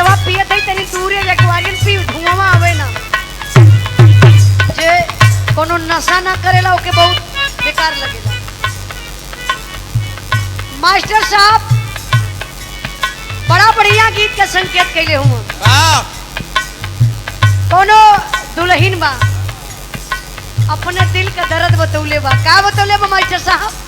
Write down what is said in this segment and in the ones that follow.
लइकवा पियत है तनी दूरे एक्वारियम पी धुआं आवे ना जे कोनो नशा ना करेला ओके बहुत बेकार लगेला। मास्टर साहब बड़ा बढ़िया गीत के संकेत कैले हुआ कोनो दुल्हन बा अपने दिल का दर्द बतौले बा का बतौले बा मास्टर साहब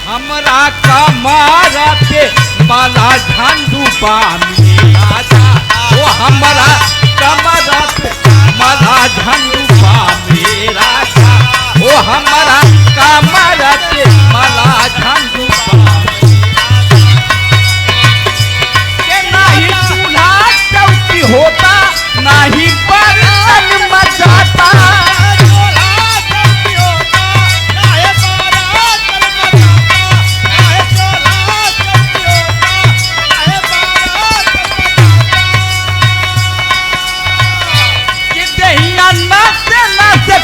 हमरा कमरा पे माला झंडू बामी राजा वो हमरा कमरा पे माला झंडू बामी राजा वो हमरा कमरा पे माला झंडू बामी के नहीं चूल्हा चौकी होता नहीं बर्तन मचाता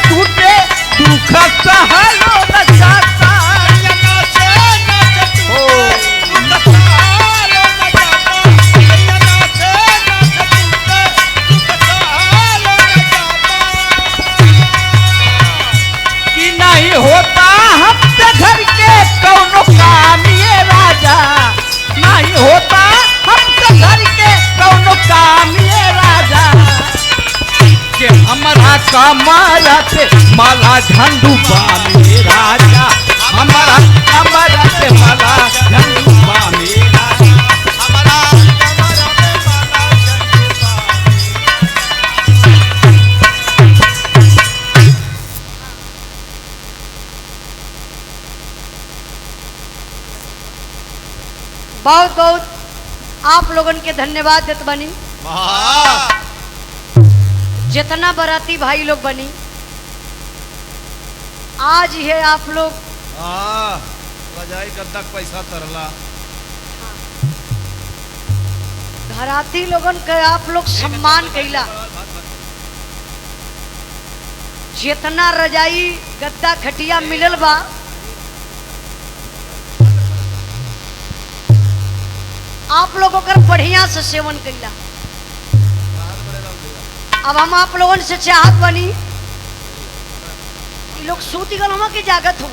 टूटे दुख सहलो न जाता कि नहीं होता हमसे घर के कौनो काम ये राजा नहीं होता हमसे घर के कौनो काम ये राजा के हमारा कमरा पे माला झंडू बामी राजा हमारा कमरा पे माला झंडू बामी राजा हमारा कमरा पे माला बहुत बहुत आप लोगन के धन्यवाद देत बनी जितना बाराती भाई लोग बनी आज ये आप लोग रजाई गद्दा पैसा तरला घराती लोगन के आप लोग सम्मान कैला जितना रजाई गद्दा खटिया मिलल बा आप लोगों का बढ़िया से सेवन कैला। अब हम आप लोगों से चाहत बनी लोग सूती गलमा की जागत हो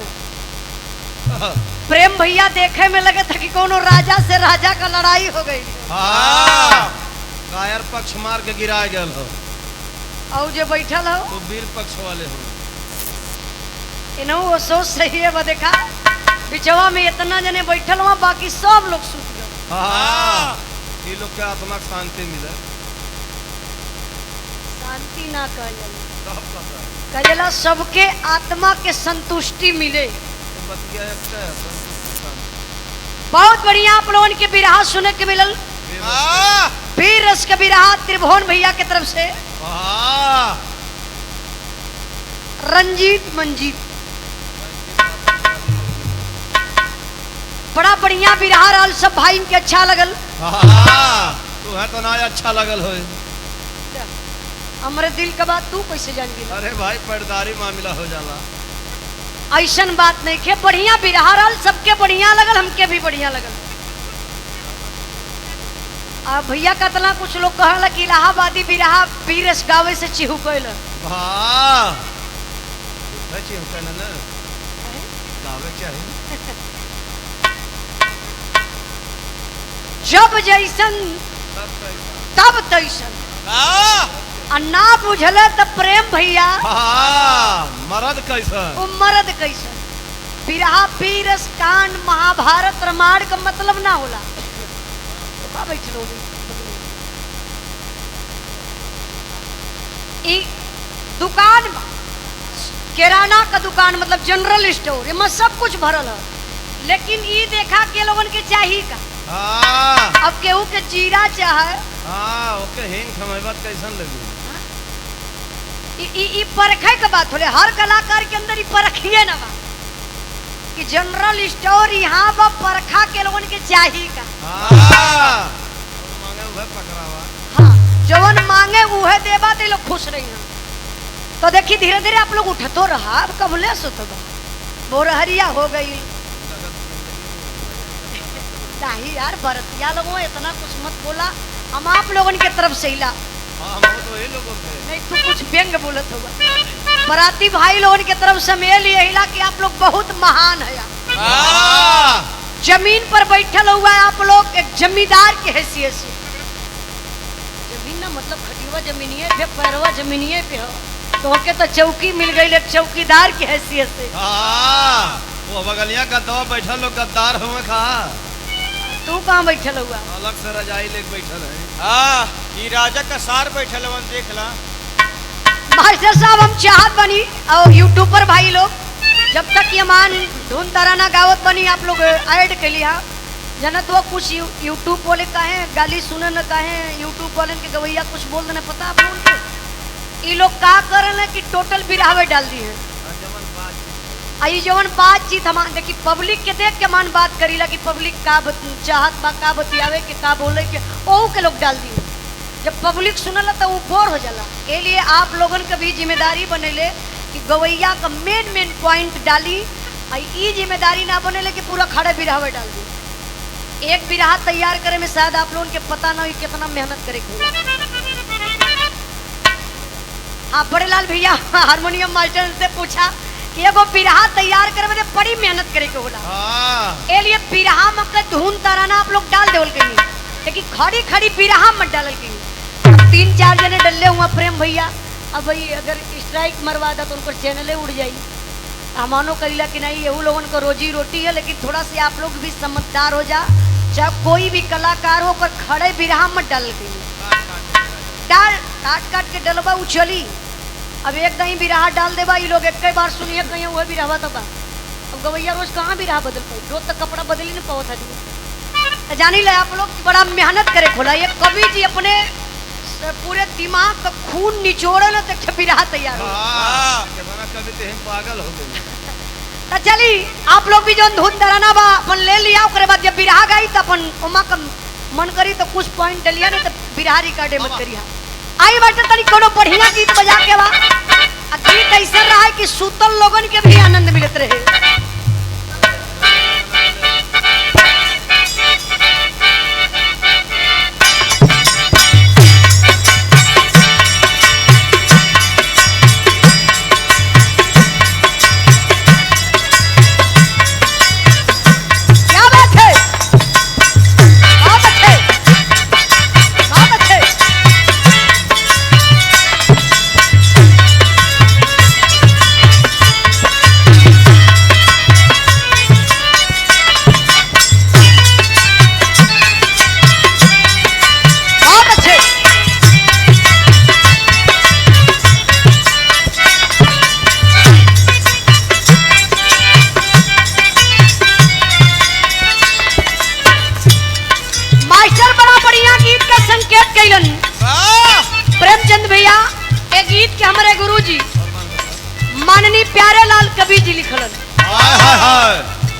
प्रेम भैया देखे में लगे था कि कोनो राजा से राजा का लड़ाई हो गई कायर पक्ष मार के गिरा गल हो और जो बैठल हो तो वीर पक्ष वाले हो इन्हों वो सोच सही है वो देखा बिचवा में इतना जने बैठल हुआ बाकी सब लोग सूत गए लोग के आत्मा शांति मिले शांति ना कजला सबके आत्मा के संतुष्टि मिले बहुत बढ़िया आप लोगों के बिरहा सुने के मिलल वीर रस के बिरहा त्रिभुवन भैया की तरफ से रंजीत मंजीत बड़ा बढ़िया बिरहा रहल सब भाई के अच्छा लगल तू है तो ना अच्छा लगल हो हमारे दिल का बात तू कैसे जान गई अरे भाई पर्दारी मामला हो जाला ऐसन बात नहीं के बढ़िया बिरहा रहल सबके बढ़िया लगल हमके भी बढ़िया लगल भैया का तला कुछ लोग कहला कि इलाहाबादी बिरहा पीरस गावे से चिहुकल बतावे चाहिए। जब जैसन तब कैसा? तब तैसन आ ना बुझल त प्रेम भैया मरद कैसा? वो मर्द कैसन। बिरहा पीरस कांड महाभारत रामायण का मतलब ना होला। तो का बैठलो ई दुकान में, किराना का दुकान मतलब जनरल स्टोर, एમાં सब कुछ भरल है, लेकिन ई देखा के लोगन के चाहिए का। अब केहू के जीरा चाहे ओके हिंग खमेबत कैसन लगी? ई परखे के बात होले। हर कलाकार के अंदर ई परखिए ना बा कि जनरल स्टोर यहाँ बा परखा के लोगन के चाहिए का। मांगे उहे पकड़ावा। हाँ, जवन मांगे उहे देबा ते लोग खुश रही हैं। तो देखिए धीरे धीरे आप लोग उठतो रहा। अब कबले सुत बा बोरहरिया हो गई। नहीं यार, बरतिया लोगों इतना कुछ मत बोला। हम आप लोगन के तरफ से हिला। हम तो ये लोगों से नहीं तू कुछ व्यंग बोलत होगा। बराती भाई लोगन के तरफ से मैं लिए हिला कि आप लोग बहुत महान है। जमीन पर बैठल हुआ है आप लोग एक जमींदार की हैसियत से। जमीन ना मतलब खटिवा जमीनिए पे, पैरवा जमीनिए पे हो। तो के तो चौकी मिल गई एक चौकीदार की हैसियत से। वो बगलिया गद्दा बैठल लोग गद्दार हुए खा। तू कहाँ बैठल हुआ? अलग से रजाई लेके बैठल है। ई राजा का सार बैठल वन देख ला। मास्टर साहब हम चाहत बनी और यूट्यूबर भाई लोग जब तक ये मान धुन तराना गावत बनी आप लोग ऐड के लिया जनत वो कुछ यूट्यूब वाले कहे गाली सुने न कहे यूट्यूब वाले के गवैया कुछ बोल देने पता आप लोगों को। ये लोग का करे कि टोटल बिरावे डाल दी है। आई जवन बातचीत हम देखी पब्लिक के देख के मान बात करीला कि पब्लिक का चाहत बा का बतियावे के का बोले के ओहू के लोग डाल दी। जब पब्लिक सुनला तो वो बोर हो जाला। ए लिए आप लोगन के भी जिम्मेदारी बनेले कि गवैया का मेन पॉइंट डाली। ई जिम्मेदारी ना बनेले कि पूरा खड़े बिरहावे डाल दी। एक बिरहा तैयार करे में शायद आप लोगन के पता ना हो कितना मेहनत करे के। हाँ बड़े लाल भैया हारमोनियम मास्टर से पूछा कि एगो बिरहा तैयार करे में बड़ी मेहनत करे के होला। ए लिए बिरहा में के धुन तराना आप लोग डाल देवल के नहीं, लेकिन खड़ी खड़ी बिरहा मत डालल के। 3-4 जने डल्ले हुआ प्रेम भैया। अब भाई अगर स्ट्राइक मरवा दा तो उनको चैनले उड़ जाई। मानो करीला कि नहीं यहू लोगन को रोजी रोटी है, लेकिन थोड़ा सा आप लोग भी समझदार हो जा। चाहे कोई भी कलाकार हो पर खड़े बिरहा मत डाल के डाल काट के डलबा उ चली। अब एक दही बिरहा डाल देबा ये लोग एक बार सुनिए कहीं वह बिरहा तबा। अब गवैया रोज कहाँ बिरहा बदल पाई, रोज तक कपड़ा बदल ही नहीं पावत आदमी। जानी ले आप लोग बड़ा मेहनत करे खोला। ये कवि जी अपने पूरे दिमाग का खून निचोड़े ना तक बिरहा तैयार हो। कभी तो पागल हो गई। तो चली आप लोग भी जो धुन तराना बा अपन ले लिया। ओकरे बाद जब बिरहा गई तो अपन उमा का मन करी तो कुछ पॉइंट डलिया नहीं तो बिरहा रिकॉर्डे मत करिया। आई बाटे तनी कोनो बढ़िया गीत बजा के बा। गीत ऐसा रहा है कि सुतल लोगन के भी आनंद मिलत रहे। प्रेमचंद भैया एक गीत के हमारे गुरुजी माननीय प्यारे लाल कबीर जी लिखलन।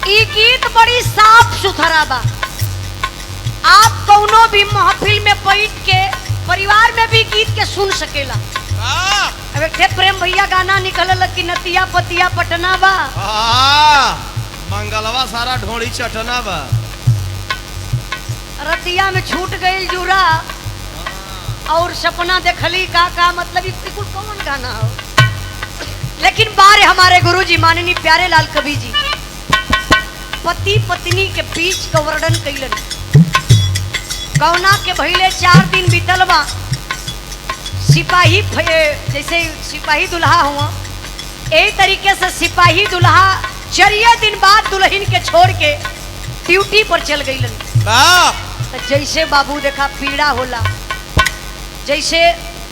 ई गीत बड़ी साफ सुथरा बा। आप कौनो भी महफिल में बैठ के परिवार में भी गीत के सुन सकेला। अब एक प्रेम भैया गाना निकलल कि नतिया पतिया पटना बा मंगलवा सारा ढोड़ी चटना बा। रतिया में छूट गई जुरा और सपना देखली का मतलब बिल्कुल कौन गाना हो। लेकिन बारे हमारे गुरुजी माननीय प्यारे लाल कबीर जी पति पत्नी के बीच का वर्णन कैलन। कौना के भइले 4 दिन बीतल बा, सिपाही जैसे सिपाही दुल्हा हुआ, यही तरीके से सिपाही दुल्हा 4 दिन बाद दुल्हन के छोड़ के ड्यूटी पर चल गईलन। तो जैसे बाबू देखा पीड़ा होला, जैसे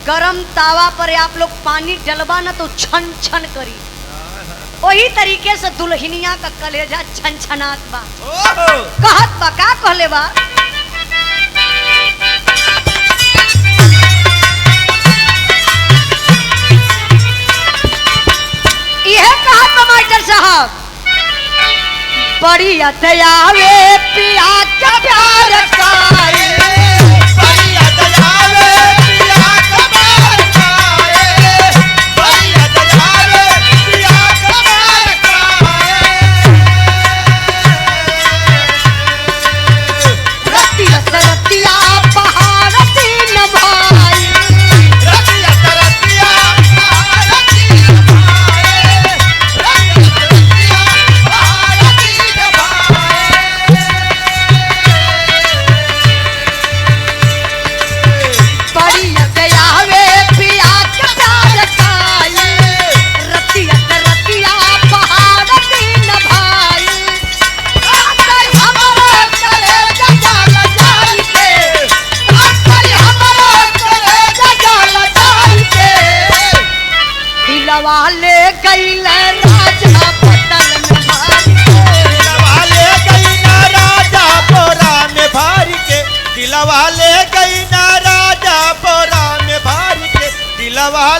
गरम तावा पर आप लोग पानी डलबा ना तो छन छन करी, वही तरीके से दुल्हनिया का कलेजा छन छनात बा। कहत बा का कहले बा, यह कहत बा मास्टर साहब, बड़ी दयावे पिया का प्यार काए,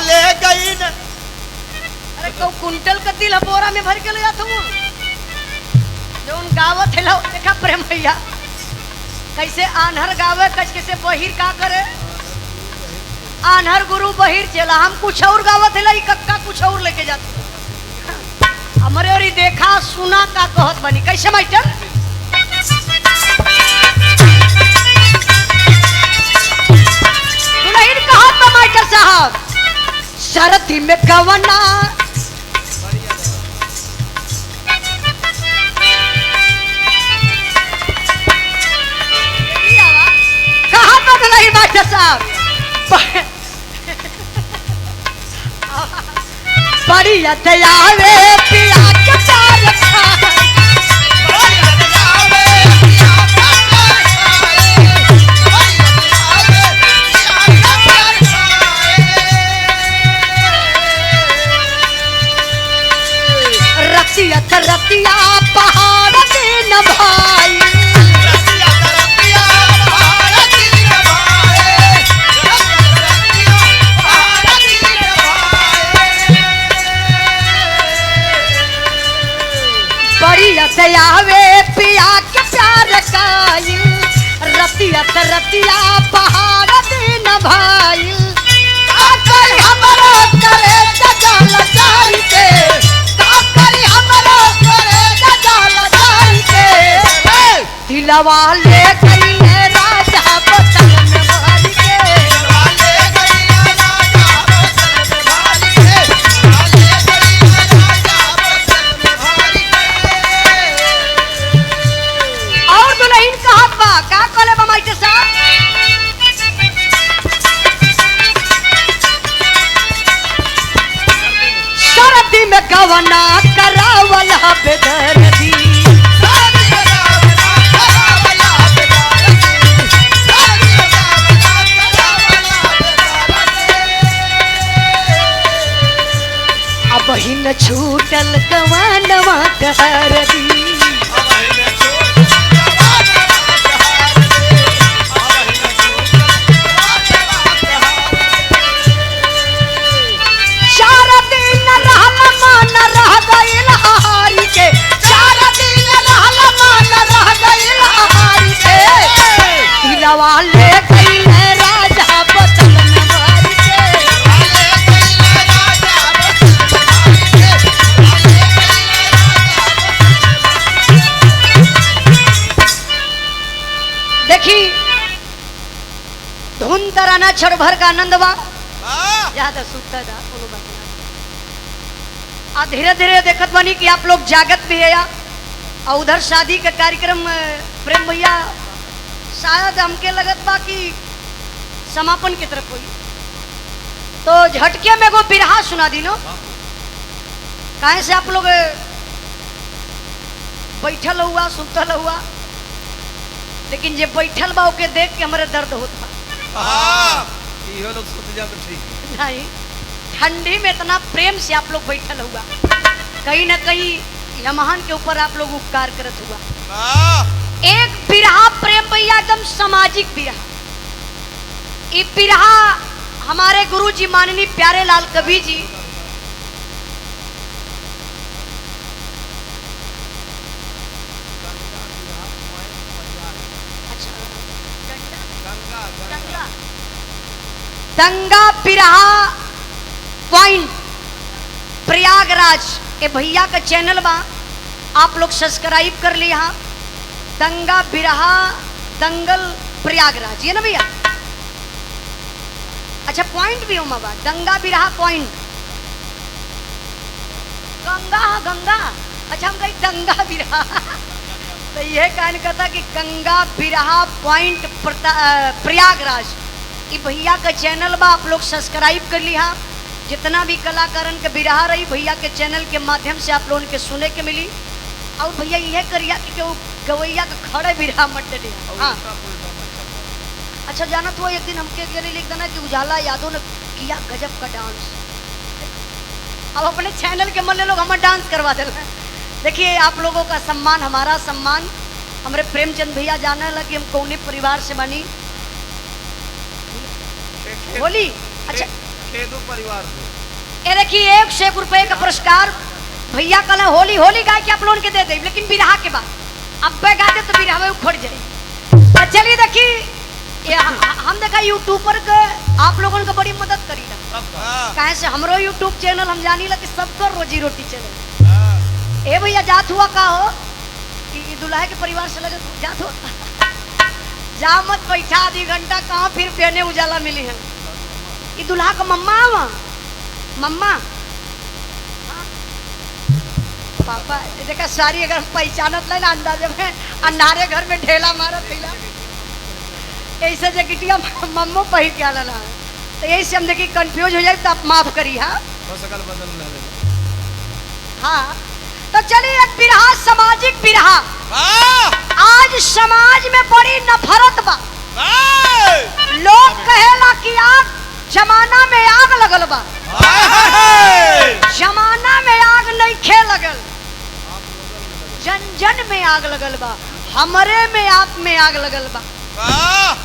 ले गई न। अरे तो कुंटल का दिल बोरा में भर के ले जाता हूँ जो उन गावत है लो। देखा प्रेम भैया कैसे आन्हर गावे, कैसे बहिर का करे, आन्हर गुरु बहिर चला, हम कुछ और गावत है लाई, कक्का कुछ और लेके जाते हमारे और देखा सुना का कहत बनी। कैसे मास्टर, दुल्हन कहत बा मास्टर साहब, शरती में कवना कहा तो नहीं मास्टर साहब, बड़ी दयावे पिया के प्यार खाए, रतिया पहाड़ दिन भाई, बड़ी दयावे पिया के प्यार काई, रतिया पहाड़ दिन भाई, हमारा करे जल जाई के, दिलवा ले गई है राजा बतल में भर के, और दुल्हन कहत बा का कहले बा मास्टर साहब, शरती में गवना करावल बेदर्दी, बहिन छूटल कवानवा कर दी, चार दिन रहल मन रह गइल हारी के, 4 दिन रहल मन रह गइल हारी के, दिलवा ले गइल राजा बतल में भर के, देखी धुन तराना क्षण भर का आनंद बा, ज्यादा सुता जा कोनो बात ना। धीरे धीरे देखत बनी कि आप लोग जागत भी है, और उधर शादी का कार्यक्रम प्रेम भैया शायद हमके लगत बा कि समापन की तरफ हुई, तो झटके में को बिरहा सुना दी लो। काहे से आप लोग बैठल हुआ सुतल हुआ, लेकिन जे बैठल बा ओके देख के हमारे दर्द होत बा। इहो लोग सुत जा तो ठीक है। नहीं, ठंडी में इतना प्रेम से आप लोग बैठल हुआ, कहीं ना कहीं यमहान के ऊपर आप लोग उपकार करत हुआ। एक बिरहा प्रेम भैया एकदम सामाजिक बिरहा। ये बिरहा हमारे गुरु जी माननीय प्यारे लाल कवि जी दंगा बिरहा पॉइंट प्रयागराज ए भैया का चैनल बा, आप लोग सब्सक्राइब कर लिया। दंगा बिरहा दंगल प्रयागराज, ये ना भैया। अच्छा पॉइंट भी हो बा, दंगा बिरहा पॉइंट। गंगा गंगा, अच्छा हम कहीं दंगा बिरहा तो यह कहने का था कि गंगा बिरहा पॉइंट प्रयागराज, ये भैया का चैनल बा, आप लोग सब्सक्राइब कर लिया। जितना भी कलाकारन के बिरहा रही भैया के चैनल के माध्यम से आप लोगों के सुने के मिली। और भैया यह करिया कि गवैया का खड़े बिरहा मत दे। हाँ अच्छा जाना तो एक दिन हमके गले लिख देना कि उजाला यादव ने किया गजब का डांस। अब अपने चैनल के मन लोग हमें डांस करवा दे। देखिए आप लोगों का सम्मान हमारा सम्मान। हमारे प्रेमचंद भैया जाने लगे हम कौने परिवार से बनी होली। अच्छा खेदू परिवार से ये देखिए 101 रुपए का पुरस्कार भैया कल होली होली गा के आप लोगों के दे दे, लेकिन बिरहा के बाद अब गा दे तो बिरहा में उखड़ जाए। चलिए देखिए ये हम देखा यूट्यूबर के आप लोगों को बड़ी मदद करी ना, कहे से हमरो यूट्यूब चैनल हम जानी लगे सबको रोजी रोटी चले। ए भैया जात हुआ का हो कि दुल्हा के परिवार से लगे जात हो जा मत बैठा आधी घंटा कहाँ फिर पहने उजाला मिली है। ये दुल्हा का मम्मा हुआ मम्मा हाँ? पापा देखा सारी अगर पहचानत ले ना अंदाजे में अन्हारे घर में ढेला मारा थैला ऐसे जैकेटिया मम्मो पही क्या ला तो यही से हम देखिए कंफ्यूज हो जाए तो आप माफ करिए। हाँ हाँ तो चलिए एक बिरहा सामाजिक बिरहा। आज समाज में बड़ी नफरत बा, लोग कहेला कि आग जमाना में आग लगल बा, जमाना में आग नहीं खे लगल, जन जन में आग लगल बा, हमरे में आप में आग लगल बा।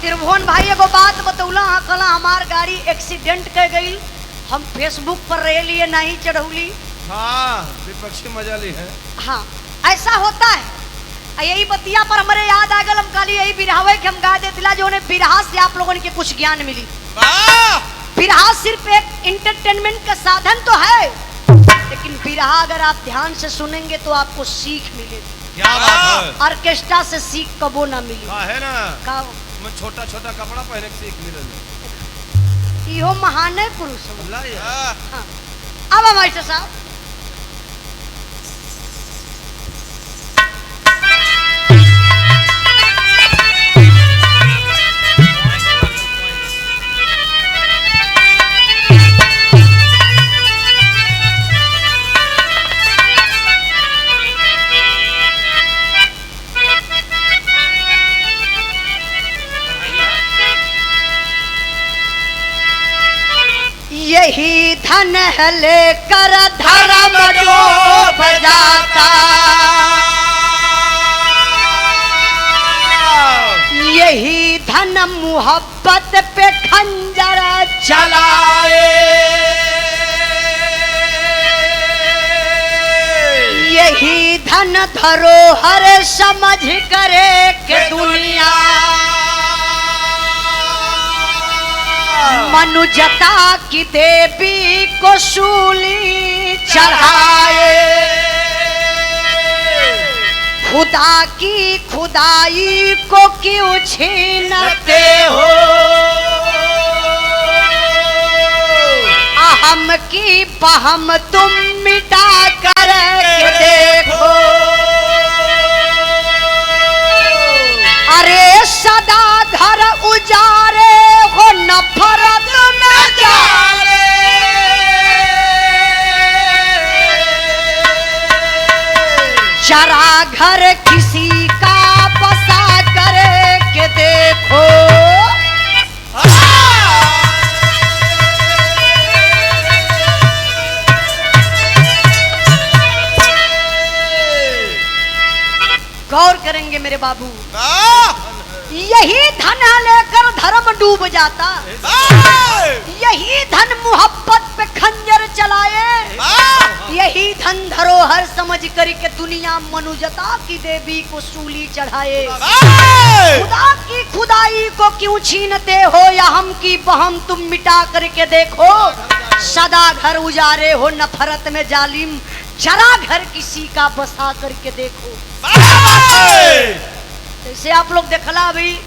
त्रिभुवन भाई एगो बात बतौला हाँ कला हमार गाड़ी एक्सीडेंट कर गई, हम फेसबुक पर रह लिए नहीं चढ़ौली। हाँ विपक्षी मजा ली है। हाँ ऐसा होता है। यही बतिया पर हमारे याद आ गल, हम कल यही बिरहावे के हम गा देतिला जो उन्हें बिरहा से आप लोगों के कुछ ज्ञान मिली। बिरहा सिर्फ एक इंटरटेनमेंट का साधन तो है, लेकिन बिरहा अगर आप ध्यान से सुनेंगे तो आपको सीख मिलेगी। क्या बात है? ऑर्केस्ट्रा से सीख कबो ना मिली है ना का मैं छोटा छोटा कपड़ा पहने के सीख मिले इहो महान है पुरुष। हाँ। हाँ अब हमारे साहब यही धन लेकर धर्म डूब जाता, यही धन मोहब्बत पे खंजर चलाए, यही धन धरोहर समझ करे कि दुनिया मनुजता की देवी को सूली चढ़ाए, खुदा की खुदाई को क्यों छीनते हो, अहम की पहम तुम मिटा कर के देखो, नफरत में जाले जरा घर किसी का बसा करे के देखो गौर करेंगे मेरे बाबू यही धन लेकर धर्म डूब जाता यही धन मोहब्बत पे खंजर चलाए यही धन धरोहर समझ करके दुनिया मनुजता की देवी को सूली चढ़ाए खुदा की खुदाई को क्यों छीनते हो या हम की बहम तुम मिटा करके देखो सदा घर उजारे हो नफरत में जालिम जरा घर किसी का बसा करके देखो। जैसे आप लोग देखला अभी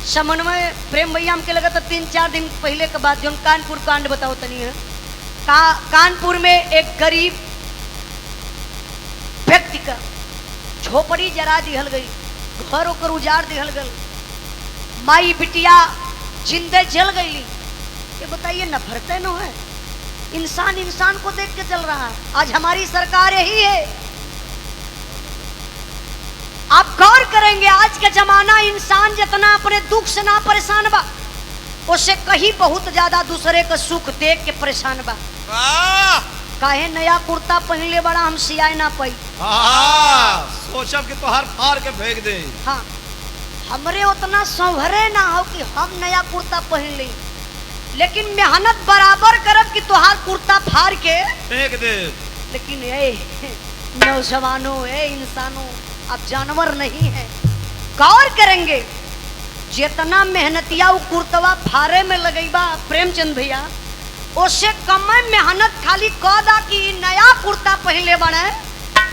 समन्वय प्रेम भैया हमके लगा था 3-4 दिन पहले के बाद जो कानपुर कांड बताओ तनी है कानपुर में एक गरीब व्यक्ति का झोपड़ी जरा दिहल गई घर ओकर उजाड़ दिहल गई माई बिटिया जिंदे जल गई। ये बताइए नफरतें न है इंसान इंसान को देख के चल रहा है। आज हमारी सरकार यही है। आप गौर करेंगे आज का जमाना इंसान जितना अपने दुख से ना परेशान बा उससे कहीं बहुत ज्यादा दूसरे का सुख देख के परेशान बा। काहे नया कुर्ता पहनले बड़ा हम सियाए ना पाई सोचब कि तोहार फाड़ के फेंक दे। हाँ हमरे उतना संभरे ना हो कि हम नया कुर्ता पहन ली लेकिन मेहनत बराबर करब कि तोहार कुर्ता फाड़ के फेंक दे। लेकिन ए नौजवानों ए इंसानों अब जानवर नहीं है। गौर करेंगे जितना मेहनतिया वो कुर्तवा फारे में लगेबा प्रेमचंद भैया उससे कम मेहनत खाली कदा कि नया कुर्ता पहले बने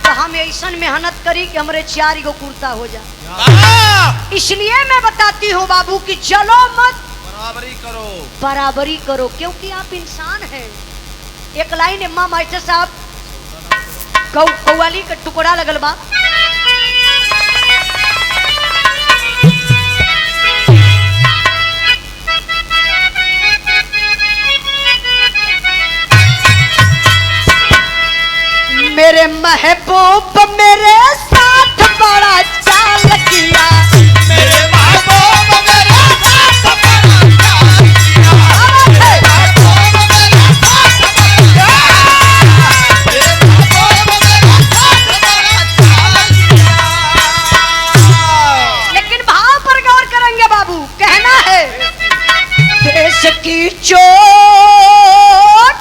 तो हम ऐसा मेहनत करी कि हमारे 4 गो कुर्ता हो जाए। इसलिए मैं बताती हूँ बाबू कि चलो मत बराबरी करो क्योंकि आप इंसान हैं। एक लाइन अम्मा मास्टर साहब कौवाली का टुकड़ा लगल बा मेरे महबूब मेरे साथ बड़ा चाल किया मेरे महबूब मेरे साथ बड़ा चाल किया मेरे महबूब मेरे साथ बड़ा मेरे महबूब मेरे साथ बड़ा चाल किया। लेकिन भाव पर गौर करेंगे बाबू कहना है देश की चोट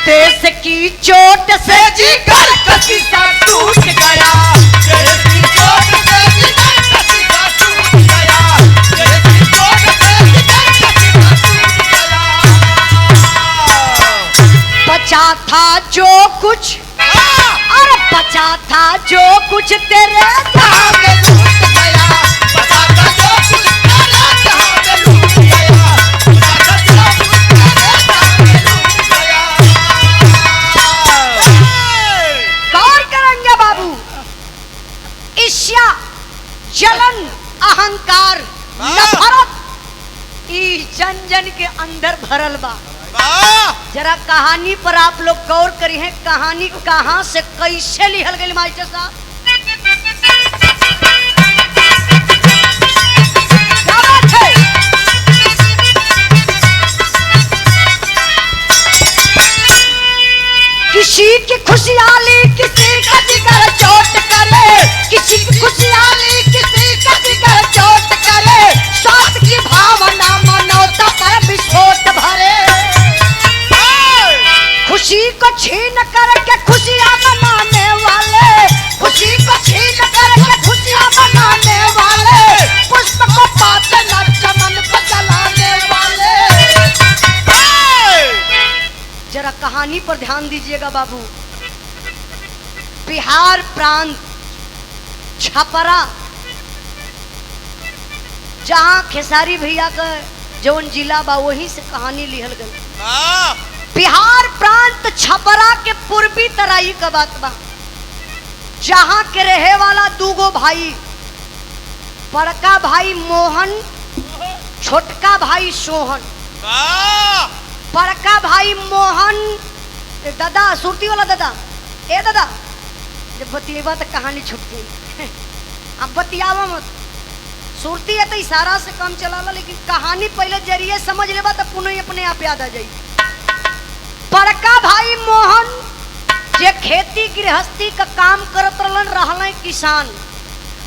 देश की चोट से जिगर कसी सा टूट गया देश की चोट से जिगर कसी सा टूट गया देश की चोट से जिगर कसी सा टूट गया। बचा था जो कुछ और बचा था जो कुछ तेरे जहां में लूट गया बचा था जो कुछ तेरे जहां में लूट गया बचा था जो कुछ तेरे जहां में लूट गया। गौर करेंगे बाबू ईर्ष्या जलन अहंकार नफरत ई जन जन के अंदर भरल बा। जरा कहानी पर आप लोग गौर करी है कहानी कहां से कैसे लिखल गई मास्टर साहब। क्या बात है? किसी की खुशहाली किसी का जिगर चोट करे किसी की खुशहाली किसी का जिगर चोट करे स्वार्थ की भावना मनोता पर विस्फोट भरे खुशी को छीन करके खुशियां मनाने वाले खुशी को छीन करके खुशियां मनाने वाले पुष्प को पाते न चमन को जलाने वाले। जरा कहानी पर ध्यान दीजिएगा बाबू। बिहार प्रांत छपरा जहां खेसारी भैया का जौन जिला बा वहीं से कहानी लिखल गई। बिहार प्रांत छपरा के पूर्वी तराई का बात बा जहां के रहे वाला 2 गो भाई बड़का भाई मोहन छोटका भाई सोहन, वाह बड़का भाई मोहन। ए दादा सुरती वाला दादा, ए दादा जब बतिएबा तो कहानी छूट गई। अब बतियावा मत, सुरती है तो इशारा से काम चलाला, लेकिन कहानी पहले जरिए समझ लेबा तो पुनः अपने आप याद आ जाई। बड़का भाई मोहन जे खेती गृहस्थी का काम करत रहलन किसान,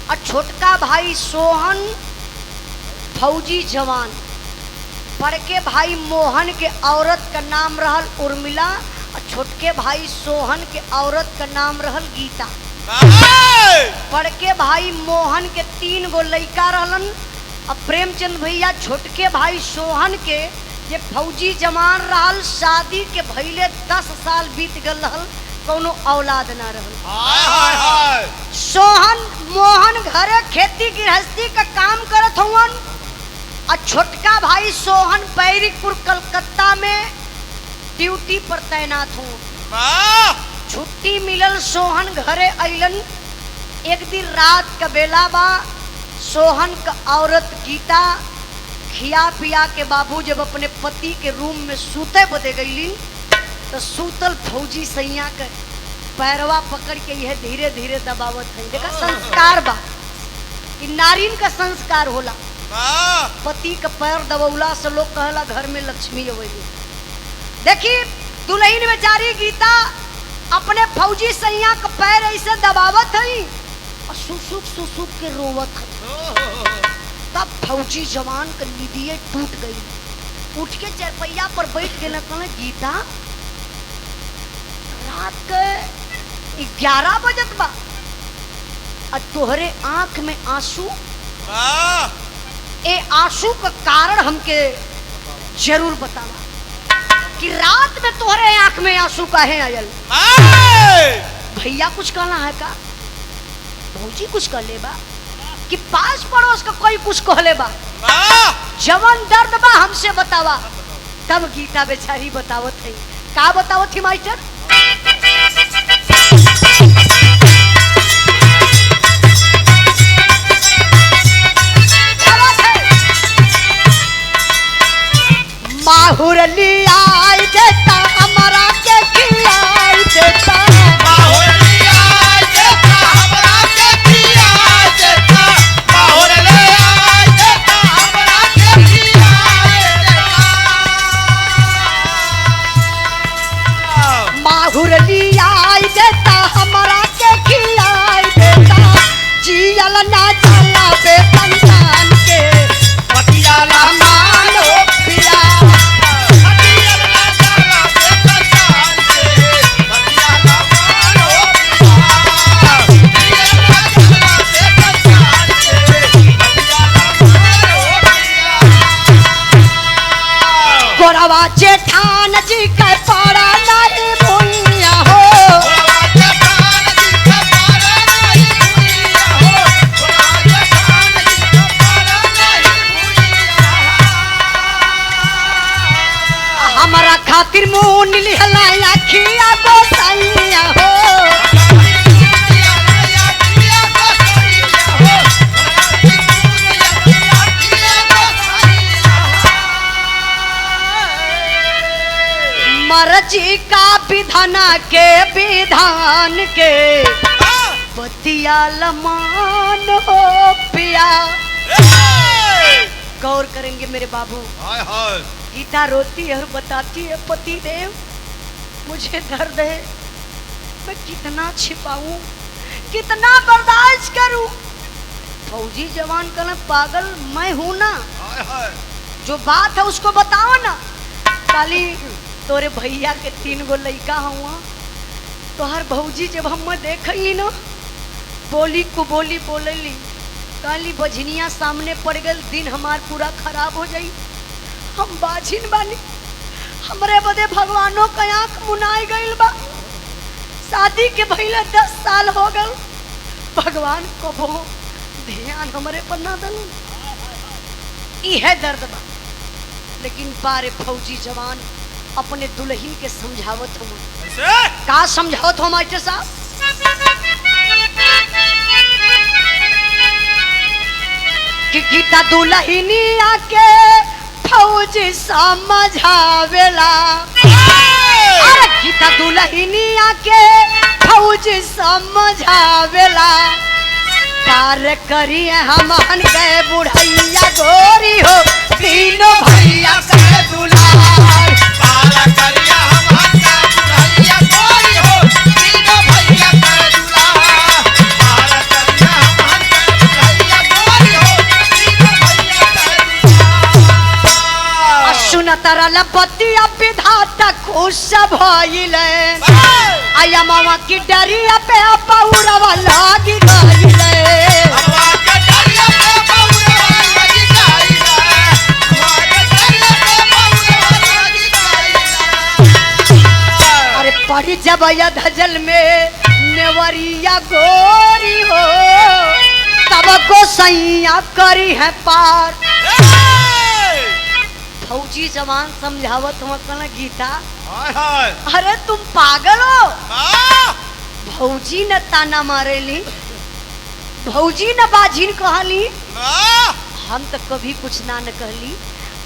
और छोटका भाई सोहन फौजी जवान। बड़के भाई मोहन के औरत का नाम रहल उर्मिला, और छोटके भाई सोहन के औरत का नाम रहल गीता। बड़के भाई मोहन के 3 गो लड़का रहलन। अब प्रेमचंद भैया छोटके भाई सोहन के ये फौजी जवान रहल, शादी के भइले 10 साल बीत गल रहल, कोनो औलाद ना रहल। हाय हाय हाय सोहन मोहन घरे खेती गृहस्थी का काम करत हुवन, और छोटका भाई सोहन बैरिकपुर कलकत्ता में ड्यूटी पर तैनात हुआ। वाह छुट्टी मिलल, सोहन घरे अइलन। एक दिन रात का बेला बा, सोहन का औरत गीता खिया पिया के बाबू जब अपने पति के रूम में सूते बदे गईली, तो सूतल फौजी सैया के पैरवा पकड़ के यह धीरे धीरे दबावत है। देखा संस्कार बा कि नारीन का संस्कार होला। वाह पति का पैर दबौला से लोग कहला घर में लक्ष्मी अवेली। देखी दुल्हन बेचारी गीता अपने फौजी सैया का पैर ऐसे दबावत है और सुसुक के रोवत है। तब फौजी जवान का निदिये टूट गई, उठ के चरपैया पर बैठ के कहले गीता रात के 11 बजत बा और तोहरे आंख में आंसू। वाह ए आंसू का कारण हमके जरूर बतावा कि रात में तोहरे आंख में आंसू काहे आयल। भैया कुछ कहना है का, भौजी कुछ कह ले बा, कि पास पड़ोस का कोई कुछ कह ले बा। जवन दर्द बा हमसे बतावा। तब गीता बेचारी बतावत है। का बतावत थी मास्टर? माहुर लियाई देता हमारा के खिलाई देता, माहौल लिया देता हमरा के पिया देता, माहौल लिया देता हमरा के पिया देता। माहुर लियाई देता हमारा के खिलाई देता, जियल ना जाला बेपंसान के पतिया ला मानो पिया। पतिया ला जाला बेपंसान के, पतिया ला मानो पिया। पतिया ला जाला बेपंसान के, पतिया ला मानो पिया। गोरवा जेठान जी के पड़ा नहीं भूलिया हो, हमारा खातिर मुंह निहला खिया गोसाइया हो। मर्जी का विधाना के विधान के बतिया लमान हो पिया। गौर करेंगे मेरे बाबू। हाय हाय गीता रोती है और बताती है पति देव मुझे दर्द है, मैं कितना छिपाऊं, कितना बर्दाश्त करूं। फौजी जवान कहना पागल मैं हूं ना, हाय हाय जो बात है उसको बताओ ना। काली तोरे भैया के 3 गो लड़का हुआ, तो हर भौजी जब हम देखली ना बोली को बोली बोलली, काली बजनिया सामने पड़ गई, दिन हमार पूरा खराब हो जाई। हम बाझिन बानी, हमरे बदे भगवानों का आंख मुनाई गईल बा। शादी के भइले 10 साल हो गल, भगवान को भो ध्यान हमरे पर ना दल। इहे दर्द बा। लेकिन बारे फौजी जवान अपने दुल्हन के समझावत हो। ऐसे का समझावत हो मास्टर साहब? कि गीता दुल्हनिया के फौजी समझावेला अरे गीता दुल्हनिया के फौजी समझावेला कार्य करिए हमन के बुढ़ैया गोरी हो तीनों भैया के दुलार पारा करिया हम का बुढ़ैया गोरी हो तीनों भैया का दुलार पारा करिया हम का बुढ़ैया गोरी हो तीनों भैया का दुलार सुन तरल पतिया विधाता खुश भइले आया मामा की डरिया पे पौरवा लागी गइले हवा के डरिया पे पौरवा लगी गइला हवा के डरिया पे पौरवा लगी गइला अरे पड़ी जब धजल में नेवरिया गोरी हो तब को सैया करी है पार फौजी जवान समझावत हम गीता हाय हाय अरे तुम पागल हो हाँ भौजी न ताना मारेली भौजी न बाजिन कहली हाँ हम तो कभी कुछ ना न कहली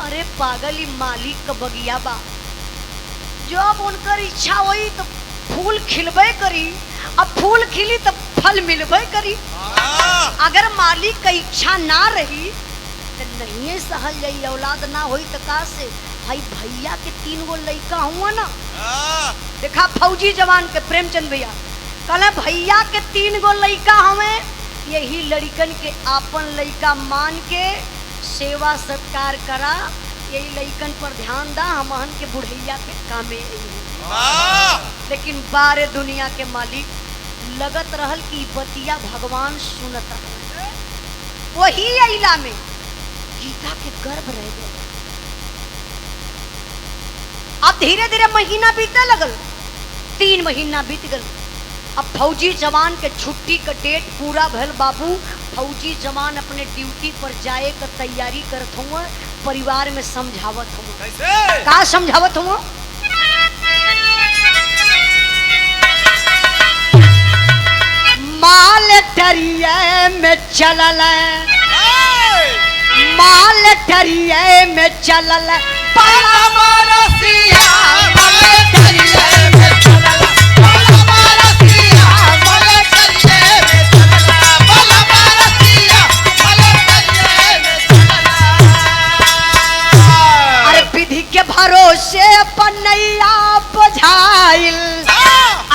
अरे पागली मालिक का बगिया बा जब उनकर इच्छा हुई तो फूल खिलबे करी अब फूल खिली तो फल मिलबे करी हाँ अगर मालिक का इच्छा ना रही तो नहीं सहल जाई औलाद ना होई तो का से भाई भैया के 3 गो लड़का हुआ ना हाँ देखा फौजी जवान के प्रेमचंद भैया कहले भैया के 3 गो लड़का हमें यही लड़कन के आपन लड़का मान के सेवा सत्कार करा यही लड़कन पर ध्यान दा हमहन के बुढ़ैया के कामे आई। हाँ लेकिन बारे दुनिया के मालिक लगत रहल कि बतिया भगवान सुनत रहल वही अइला में गीता के गर्भ रह गए अब धीरे धीरे महीना बीते लगल 3 महीना बीत गल अब फौजी जवान के छुट्टी का डेट पूरा भल बाबू फौजी जवान अपने ड्यूटी पर जाए का तैयारी करत हुआ परिवार में समझावत हुआ कैसे का समझावत हुआ माल टरिए में चलल माल टरिए में चलल पाला मारसिया मले करिए में चलला पाला मारसिया मले करिए में चलला पाला मारसिया मले करिए में चलला अरे विधि के भरोसे पनैया बुझाइल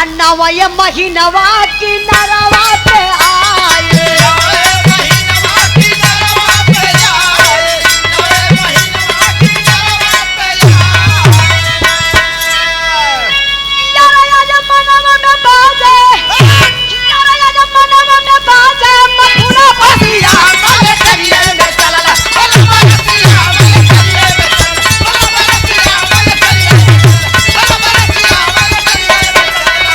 अन्नवय महीनवा की नरवा पे आइल नवे महीनवा की नरवा पे जाए नवे महीनवा की नरवा पे जाए यारा या मनवा में बाजे यारा या मनवा में बाजे मथुरा बसिया मले करिए में चलला पाला मारसिया मले करिए में चलला पाला मारसिया मले करिए में चलला पाला मारसिया मले करिए में चलला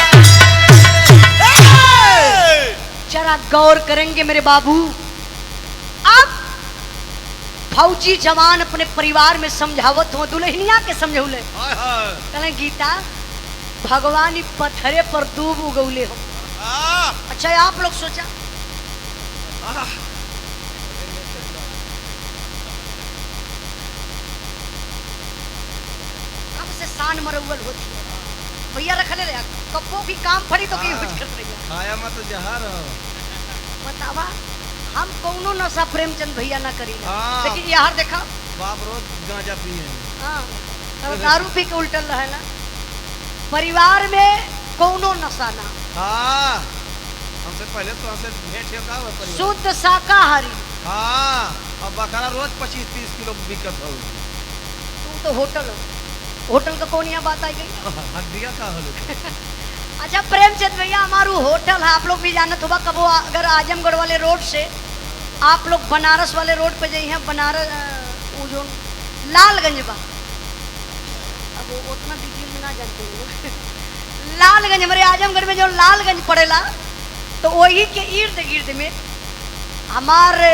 जरा गौर करेंगे मेरे बाबू अब फौजी जवान अपने परिवार में समझावत हो दुल्हनिया के समझौले हाय हाय कहले गीता भगवान ही पत्थरे पर दूब उगौले हो हाँ अच्छा आप लोग सोचा कब से शान मरउल होती है भैया रखले रहे कब्बो भी काम पड़ी तो कहीं कुछ कर रही खाया मत जहर बतावा हम कौनो नशा प्रेमचंद भैया ना करी हाँ। लेकिन यार देखा बाप रोज गांजा पिए हाँ तो दारू पी के उल्टल रहे ना परिवार में कौनो नशा ना हाँ हमसे पहले तो हमसे भेंट है का हुआ परिवार शुद्ध शाकाहारी हाँ अब बकरा रोज 25-30 किलो बिकत हो तू तो होटल का कौन यहाँ बात आई गई हड्डिया का हलो अच्छा प्रेमचंद भैया हमारू होटल है आप लोग भी जानत होगा कबो अगर आजमगढ़ वाले रोड से आप लोग बनारस वाले रोड पे जाइए बनारस वो जो लालगंज बा अब वो उतना डिटेल में ना जानते हो लालगंज हमारे आजमगढ़ में जो लालगंज पड़ेला तो वही के इर्द गिर्द में हमारे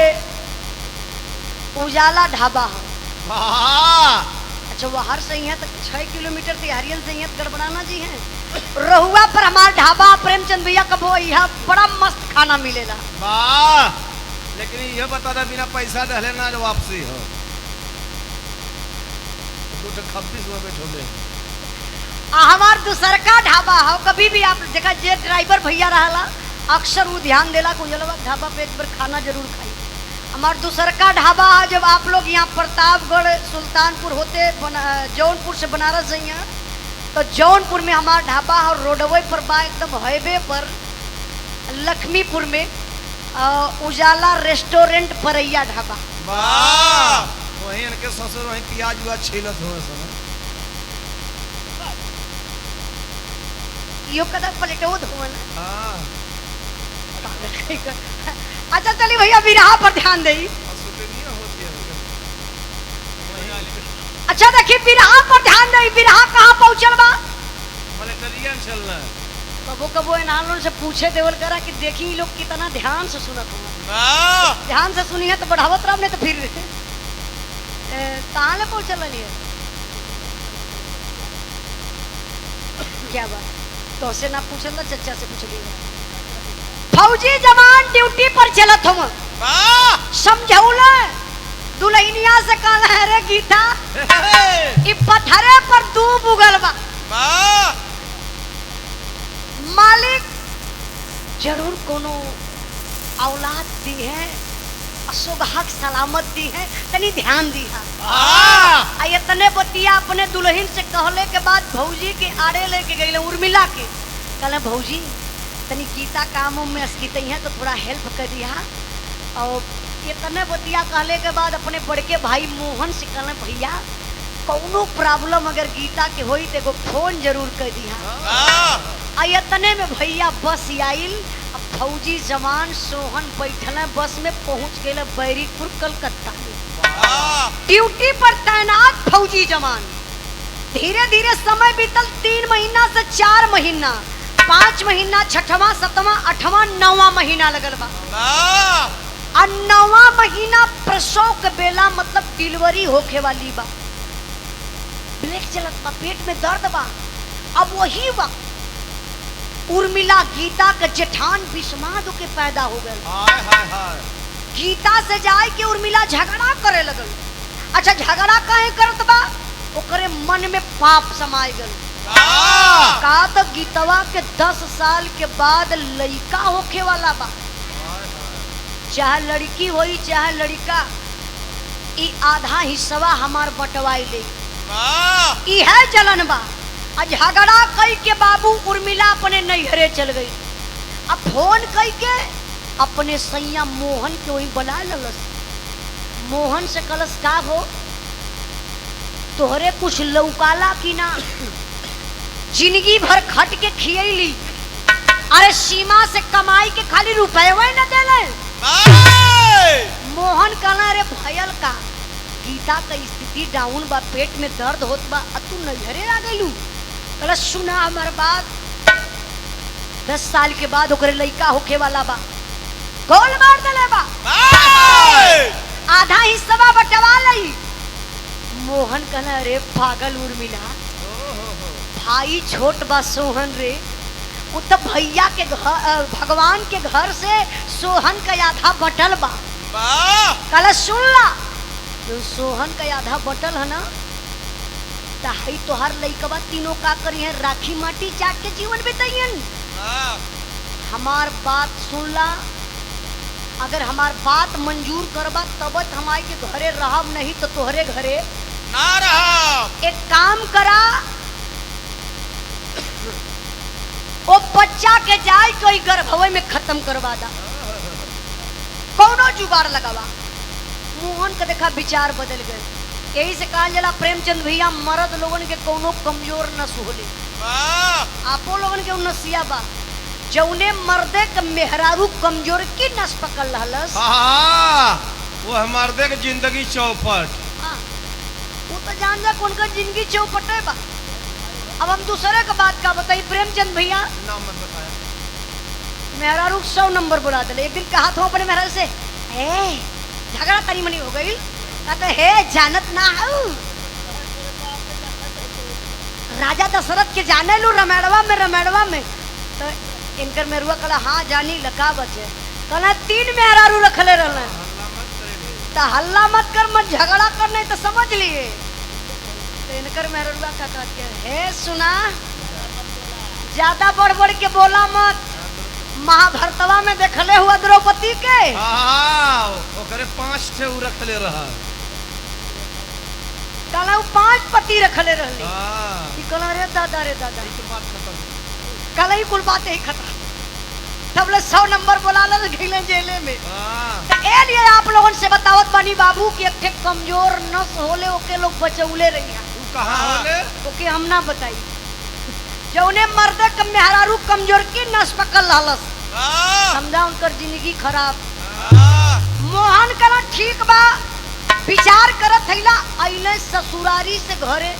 उजाला ढाबा है हाँ अच्छा वहां से यहाँ तक 6 किलोमीटर तिहारियन से यहाँ गड़बड़ाना जी है रहुआ पर हमारा ढाबा प्रेमचंद भैया कब यहाँ बड़ा मस्त खाना मिलेला वाह लेकिन ये बता दे बिना पैसा डले ना वापसी हो। दो ठो खप्पीस में बैठो ले। हमार दूसर का ढाबा हो, कभी भी आप देखा जे ड्राइवर भैया रहला अक्सर वो ध्यान देला को जलवा ढाबा पे एक बार खाना जरूर खाई। हमार दूसर का ढाबा जब आप लोग यहाँ प्रतापगढ़ सुल्तानपुर होते जौनपुर से बनारस जाइए तो जौनपुर में हमारा ढाबा और रोडवे पर बा एकदम हाईवे पर लक्ष्मीपुर में उजाला रेस्टोरेंट परैया ढाबा। वाह वहीं इनके ससुर वहीं प्याज हुआ छीलत हुए समय। यो कदा पलटो धोन। हाँ अच्छा चलिए भैया बिरहा पर ध्यान दे। असुतनिया होती है वहीं आली अच्छा देखिए बिरहा पर ध्यान दे। बिरहा कहाँ पहुँचल बा? मलेटरियन चलना है। कबो कबो इनालों से पूछे देवल करा कि देखी लोग कितना ध्यान से सुनत हो। वाह ध्यान से सुनी है तो बढ़ावत राम ने तो फिर कहाँ ले पहुँचल रही है? क्या बात तो से ना पूछल ना चचा से पूछ लिया। फौजी जवान ड्यूटी पर चलत हो वाह समझौले दुल्हनिया से कहला है रे गीता इ पत्थरे पर दूब उगल बा। वाह मालिक जरूर कोनो औलाद दी है सुबह सलामत दी है तनी ध्यान दी है। वाह आ इतने बतिया अपने दुल्हन से कहले के बाद भौजी के आड़े लेके गईले उर्मिला के कहले भौजी तनी गीता कामों में अस्कित है तो थोड़ा हेल्प कर दिया। और इतने बतिया कहले के बाद अपने बड़के भाई मोहन से कहले भैया कौनो प्रॉब्लम अगर गीता के होई तो एगो फोन जरूर कर दिया। वाह आ इतने में भैया बस आइल। अब फौजी जवान सोहन बैठल बस में पहुंच गए बैरिकपुर कलकत्ता में। वाह ड्यूटी पर तैनात फौजी जवान। धीरे धीरे समय बीतल 3 महीना से 4 महीना 5 महीना 6वां 7वां 8वां 9वां महीना लगल बा। वाह और 9वां महीना प्रसव के बेला मतलब डिलीवरी होके वाली बा। ब्रेक चलत बा पेट में दर्द बा। अब वही वक्त उर्मिला गीता के जेठान विस्मादु के पैदा हो गए। हाय हाय हाय गीता से जाए के उर्मिला झगड़ा करे लगल। अच्छा झगड़ा काहे करत बा? ओकरे मन में पाप समाय गल। वाह का तो गीतवा के 10 साल के बाद लड़का होखे वाला बा। चाहे लड़की होई चाहे लड़का ई आधा हिस्सा हमार बंटवाई ले। वाह ई है जलन बा। झगड़ा कई के बाबू उर्मिला अपने नैहरे चल गई। अब फोन कई के अपने सैया मोहन के वही बुला ललस। मोहन से कलस का हो तोहरे कुछ लौकाला की ना? जिंदगी भर खट के खियली अरे सीमा से कमाई के खाली रुपये न देले। मोहन कहना रे भयल का गीता का स्थिति डाउन बा पेट में दर्द होत बा तू नैहरे आ गइलू। कहला सुना हमार बात 10 साल के बाद ओकरे लइका होखे वाला बा। गोल मार देले बा। आधा हिस्सा बटवा लई। मोहन कहना रे पागल उर्मिला भाई छोट बा सोहन रे वो तो भैया के घर भगवान के घर से सोहन का आधा बटल बा। कहला सुन ला तो सोहन का आधा बटल है ना तो तोहर लइकवा तीनों का करी है राखी माटी चाट के जीवन बिताइयन। हमार बात सुन ला अगर हमार बात मंजूर करबा तब हमारे के घरे रहब नहीं तो तोहरे घरे ना रहब। एक काम करा वो बच्चा के जाए कोई गर्भवे में खत्म करवा दा कौनो जुगाड़ लगावा। मोहन का देखा विचार बदल गए। यही से कहा जला प्रेमचंद भैया मर्द लोगन के कोनो कमजोर न सोले आपो लोगन के नसिया बा जौने मर्दे के मेहरारू कमजोर की नस पकड़ रहलस। वो मर्दे के जिंदगी चौपट। वो तो जान जा कौन का जिंदगी चौपट है बा। अब हम दूसरे का बात का बताई प्रेमचंद भैया नाम मत बताया। मेहरारू 100 नंबर बुला दे। एक दिन कहा था अपने मेहरारू से झगड़ा तनी मनी हो गई कहते हे जानत ना हूँ राजा दशरथ के जाने लू रमेड़वा में तो इनकर मेरुआ कला हाँ जानी लका बचे कहना 3 मेहरारू रखले रहले हल्ला मत करे रे। तो हल्ला मत कर, मत झगड़ा कर, नहीं तो समझ लिए। तो इनकर मेहरुआ का कहते हैं, हे सुना, ज्यादा बढ़ बढ़ के बोला मत। महाभारतवा में देखले हुआ द्रौपदी के हाँ, ओकरे 5 ठे उ रखले रहा। कहला 5 पति रखले रहली। हाँ, ई कहला रे दादा तो बात खत्म। कहला ई कुल बातें ही खत्म। तब ले 100 नंबर बोला ले घिले जेले में। हाँ, तो ए लिए आप लोगन से बतावत बानी बाबू कि एक ठे कमजोर नस होले ओके लोग बचौले रहिया। तू कहाँ होले? ओके हम ना बताई। जौने मर्दे के मेहरारू कमजोर की नस पकड़ लालस, हाँ, समझा उनकर जिंदगी खराब। हाँ, मोहन कला ठीक बा, विचार करत थैला आइले ससुरारी से घरे।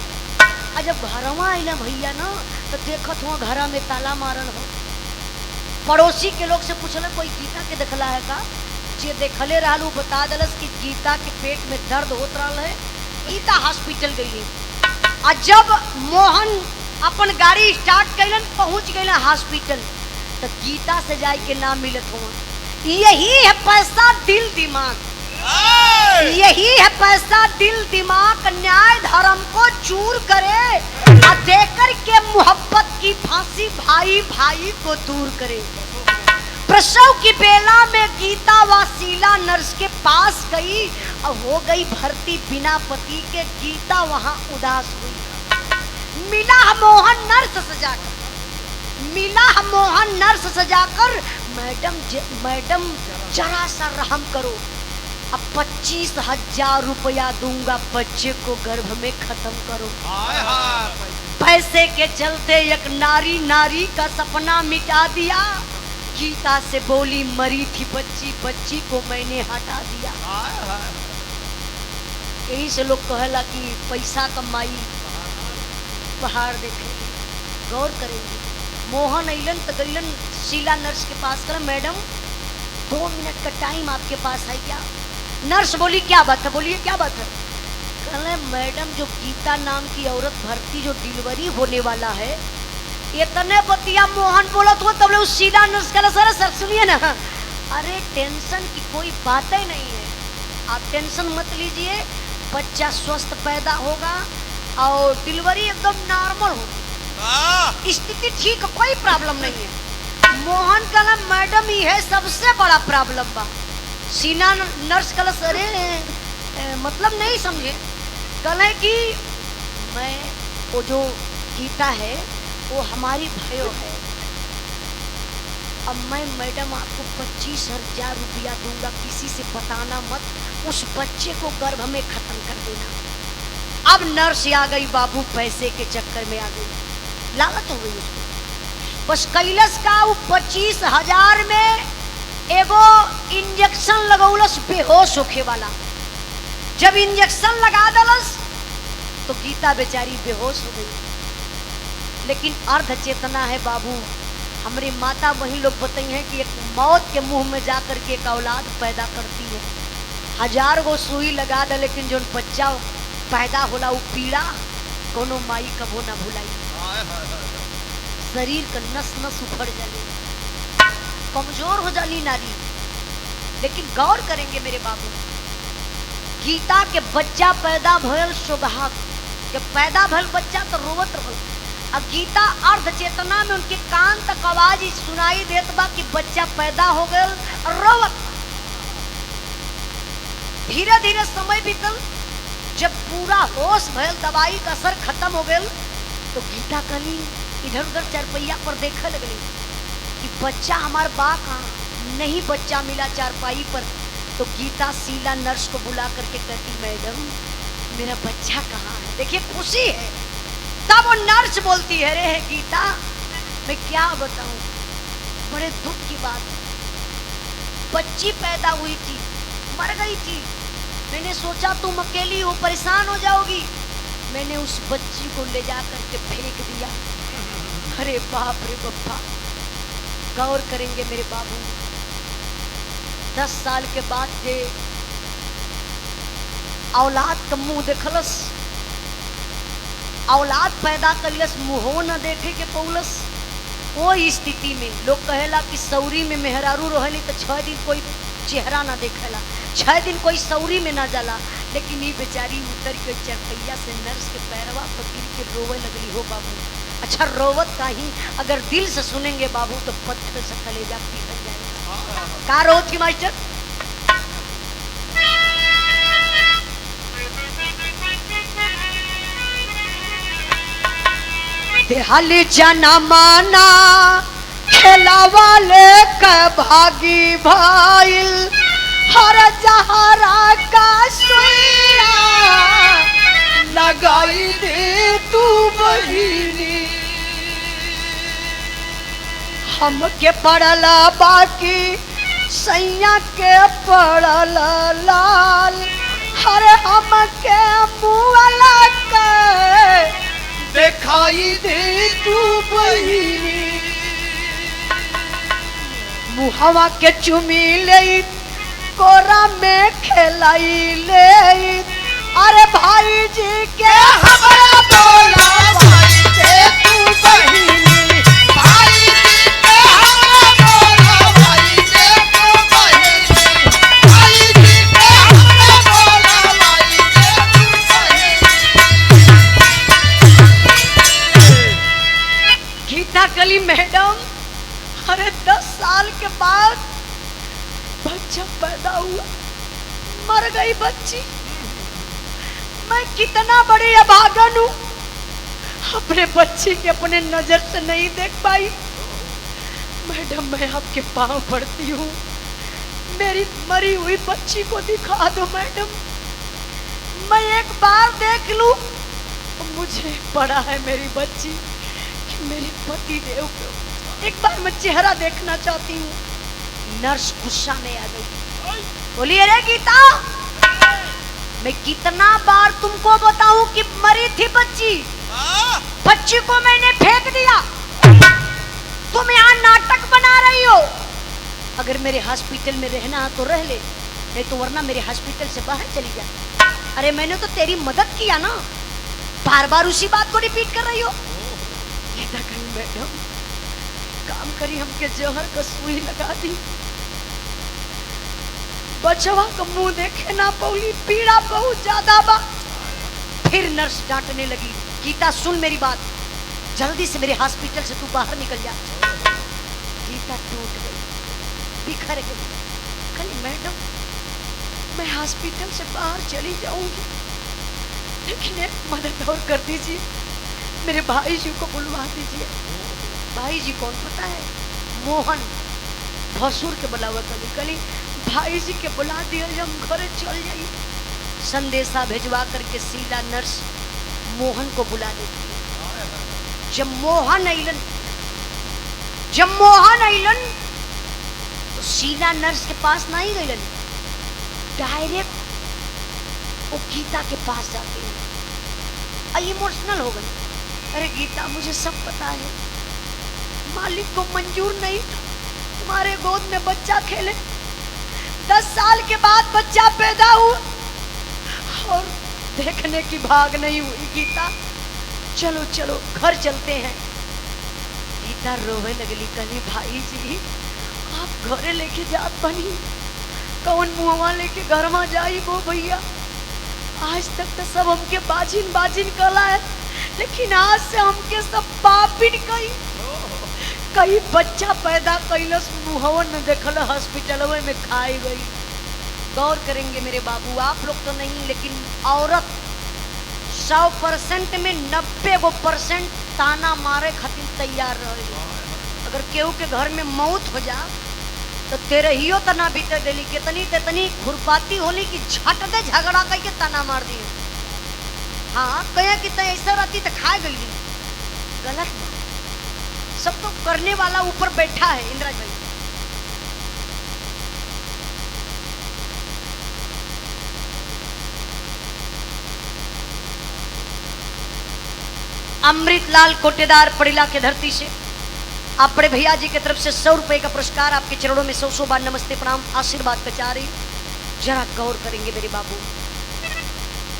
आ जब घरवा आइले भैया ना, तो देखत हुआ घरा में ताला मारल हो। पड़ोसी के लोग से पूछले कोई गीता के देखला है का? जे देखले रहल उ बता दलस कि गीता के पेट में दर्द होत रहल है, गीता हॉस्पिटल गई। आ जब मोहन अपन गाड़ी स्टार्ट कैलन, पहुंच गए हॉस्पिटल, तो गीता से जाए के ना मिलत हुआ। यही है पैसा दिल दिमाग, यही है पैसा दिल दिमाग, न्याय धर्म को चूर करे और देकर के मोहब्बत की फांसी भाई भाई को दूर करे। प्रसव की बेला में गीता वसीला नर्स के पास गई और हो गई भर्ती बिना पति के। गीता वहां उदास हुई। मिला मोहन नर्स सजाकर, मिला मोहन नर्स सजाकर, मैडम जरा सा रहम करो, अब 25,000 रुपया दूंगा, बच्चे को गर्भ में खत्म करो। हाय हाय, पैसे के चलते एक नारी नारी का सपना मिटा दिया। गीता से बोली मरी थी बच्ची, बच्ची को मैंने हटा दिया। हाय हाय, यही से लोग कहला कि पैसा कमाई पहाड़ देखे, गौर करेंगे। मोहन अइलन तो गइलन शीला नर्स के पास, कर मैडम 2 मिनट का टाइम आपके पास है क्या? नर्स बोली क्या बात है, बोलिए क्या बात है? कहले मैडम जो गीता नाम की औरत भर्ती जो डिलीवरी होने वाला है, इतने बतिया मोहन बोला तो तब ले उस शीला नर्स कहला सर सुनिए ना, अरे टेंशन की कोई बात ही नहीं है, आप टेंशन मत लीजिए, बच्चा स्वस्थ पैदा होगा और डिलीवरी एकदम नॉर्मल होगी, स्थिति ठीक, कोई प्रॉब्लम नहीं है। मोहन कहला मैडम ही है सबसे बड़ा प्रॉब्लम बा। शीला नर्स कहला अरे मतलब नहीं समझे। कहले कि मैं वो जो गीता है वो हमारी भयो है, अब मैं मैडम आपको 25,000 रुपया दूंगा, किसी से बताना मत, उस बच्चे को गर्भ में खत्म कर देना। अब नर्स आ गई बाबू, पैसे के चक्कर में आ गई, लालच हो गई उसको। बस कैलस का वो 25,000 में एगो इंजेक्शन लगौलस बेहोश होखे वाला। जब इंजेक्शन लगा दलस तो गीता बेचारी बेहोश हो गई, लेकिन अर्ध चेतना है बाबू। हमारी माता वही लोग बताई हैं कि एक मौत के मुंह में जाकर के एक औलाद पैदा करती है। 1000 गो सुई लगा दे, लेकिन जो बच्चा पैदा होला वो पीड़ा कोनो माई कबो ना भुलाई। हाय हाय हाय, शरीर का नस नस उखड़ जाली, कमजोर हो जाली नारी। लेकिन गौर करेंगे मेरे बाबू, गीता के बच्चा पैदा भयल सौभाग्य, जब पैदा भयल बच्चा तो रोवत रहल। अब गीता अर्ध चेतना में उनके कान तक आवाज सुनाई देत बा कि बच्चा पैदा हो गयल, रोवत। धीरे धीरे समय बीतल, जब पूरा होश भयल, दवाई का असर खत्म हो गयल, तो गीता कहली, इधर उधर चारपैया पर देखे लगली कि बच्चा हमार बा कहाँ, नहीं बच्चा मिला चारपाई पर। तो गीता शीला नर्स को बुला करके कहती, मैडम मेरा बच्चा कहाँ है? देखिए खुशी है। तब वो नर्स बोलती है, रे गीता मैं क्या बताऊं, बड़े दुख की बात है, बच्ची पैदा हुई थी, मर गई थी, मैंने सोचा तुम अकेली हो, परेशान हो जाओगी, मैंने उस बच्ची को ले जा करके फेंक दिया। अरे बाप रे बप्पा, गौर करेंगे मेरे बाबू। 10 साल के बाद जे औलाद का मुंह देखलस, औलाद पैदा करियस, मुंहो न देखे के पौलस, वो स्थिति में लोग कहेला कि सौरी में मेहरारू रहली तो 6 दिन कोई चेहरा ना देखेला, 6 दिन कोई सौरी में ना जाला, लेकिन ये बेचारी उतर के चरपैया से नर्स के पैरवा पकड़ के रोवे लगली हो बाबू। अच्छा रोवत काही अगर दिल से सुनेंगे बाबू तो पत्थर से कलेजा पिघल जाएगा। का रोत की मास्टर? देहाली जना माना खेला वाले का भागी भाईल, हर जहरा का सुइया लगाई दे तू बहिनी। हमके पड़ला बाकी सैया के पड़ला लाल, हर हमके मुआला के दिखाई दे तू बहिनी। मुहवा के चुमी ले कोरा में खेलाई ले, अरे भाई जी के हमरा बोला भाई दे तू बहिनी। भाई जी के हमरा बोला भाई दे तू बहिनी। भाई जी के हमरा बोला भाई दे तू बहिनी। गीता कली मैडम, अरे 10 साल के बाद बच्चा पैदा हुआ, मर गई बच्ची। मैं कितना बड़ी अभागन हूँ, अपने बच्ची के अपने नजर से नहीं देख पाई। मैडम मैं आपके पांव पड़ती हूँ, मेरी मरी हुई बच्ची को दिखा दो मैडम, मैं एक बार देख लूं। मुझे पड़ा है मेरी बच्ची कि मेरे पति देव को एक बार मैं चेहरा देखना चाहती हूँ। नर्स गुस्सा में आ गई, बोलिए रे गीता, मैं कितना बार तुमको बताऊं कि मरी थी बच्ची, बच्ची को मैंने फेंक दिया, तुम यहाँ नाटक बना रही हो। अगर मेरे हॉस्पिटल में रहना है तो रह ले, नहीं तो वरना मेरे हॉस्पिटल से बाहर चली जा। अरे मैंने तो तेरी मदद किया ना, बार बार उसी बात को रिपीट कर रही हो। गीता कहीं मैडम काम करी, हमके जहर का सुई लगा दी, बचवा का मुंह देखे ना पौली, पीड़ा बहुत ज्यादा बा। फिर नर्स डांटने लगी, गीता सुन मेरी बात, जल्दी से मेरे हॉस्पिटल से तू बाहर निकल जा। गीता टूट गई, बिखर गई। कहीं मैडम मैं हॉस्पिटल से बाहर चली जाऊंगी, लेकिन एक मदद और कर दीजिए, मेरे भाई जी को बुलवा दीजिए। भाई जी कौन पता है? मोहन, भसुर के बुलावा कली कली भाई जी के बुला दिया, हम घरे चल जाइए। संदेशा भेजवा करके सीधा नर्स मोहन को बुला देती है। जब मोहन अइलन तो सीधा नर्स के पास नहीं गइलन, डायरेक्ट वो गीता के पास जाते हैं। इमोशनल हो गई, अरे गीता मुझे सब पता है, मालिक को मंजूर नहीं था तुम्हारे गोद में बच्चा खेले, 10 साल के बाद बच्चा पैदा हुआ और देखने की भाग नहीं हुई। गीता चलो चलो घर चलते हैं। गीता रोवे लगली, कली भाई जी आप घरे लेके जात बनी, कौन मुहवा लेके घर में जाई वो भैया, आज तक तो सब हमके बाजिन बाजिन कला है, लेकिन आज से हमके सब पापिन कई बच्चा पैदा कैलस, मुहवा न देखल, हॉस्पिटल में खाई गई। गौर करेंगे मेरे बाबू, आप लोग तो नहीं, लेकिन औरत 100% में 90% ताना मारे खातिर तैयार रहे। अगर केहू के घर में मौत हो जा तो तेरे हियो तना बीते देली, कितनी खुरपाती होली कि झट दे झगड़ा करके तना मार दिए। हाँ कहे कि ऐसा रहती तो खा गई, गलत बात। सब तो करने वाला ऊपर बैठा है। इंद्राज भाई अमृतलाल कोटेदार पड़िला के धरती से आप बड़े भैया जी की तरफ से 100 रुपए का पुरस्कार, आपके चरणों में 100 बार नमस्ते प्रणाम आशीर्वाद बेचारी। जरा गौर करेंगे मेरे बाबू,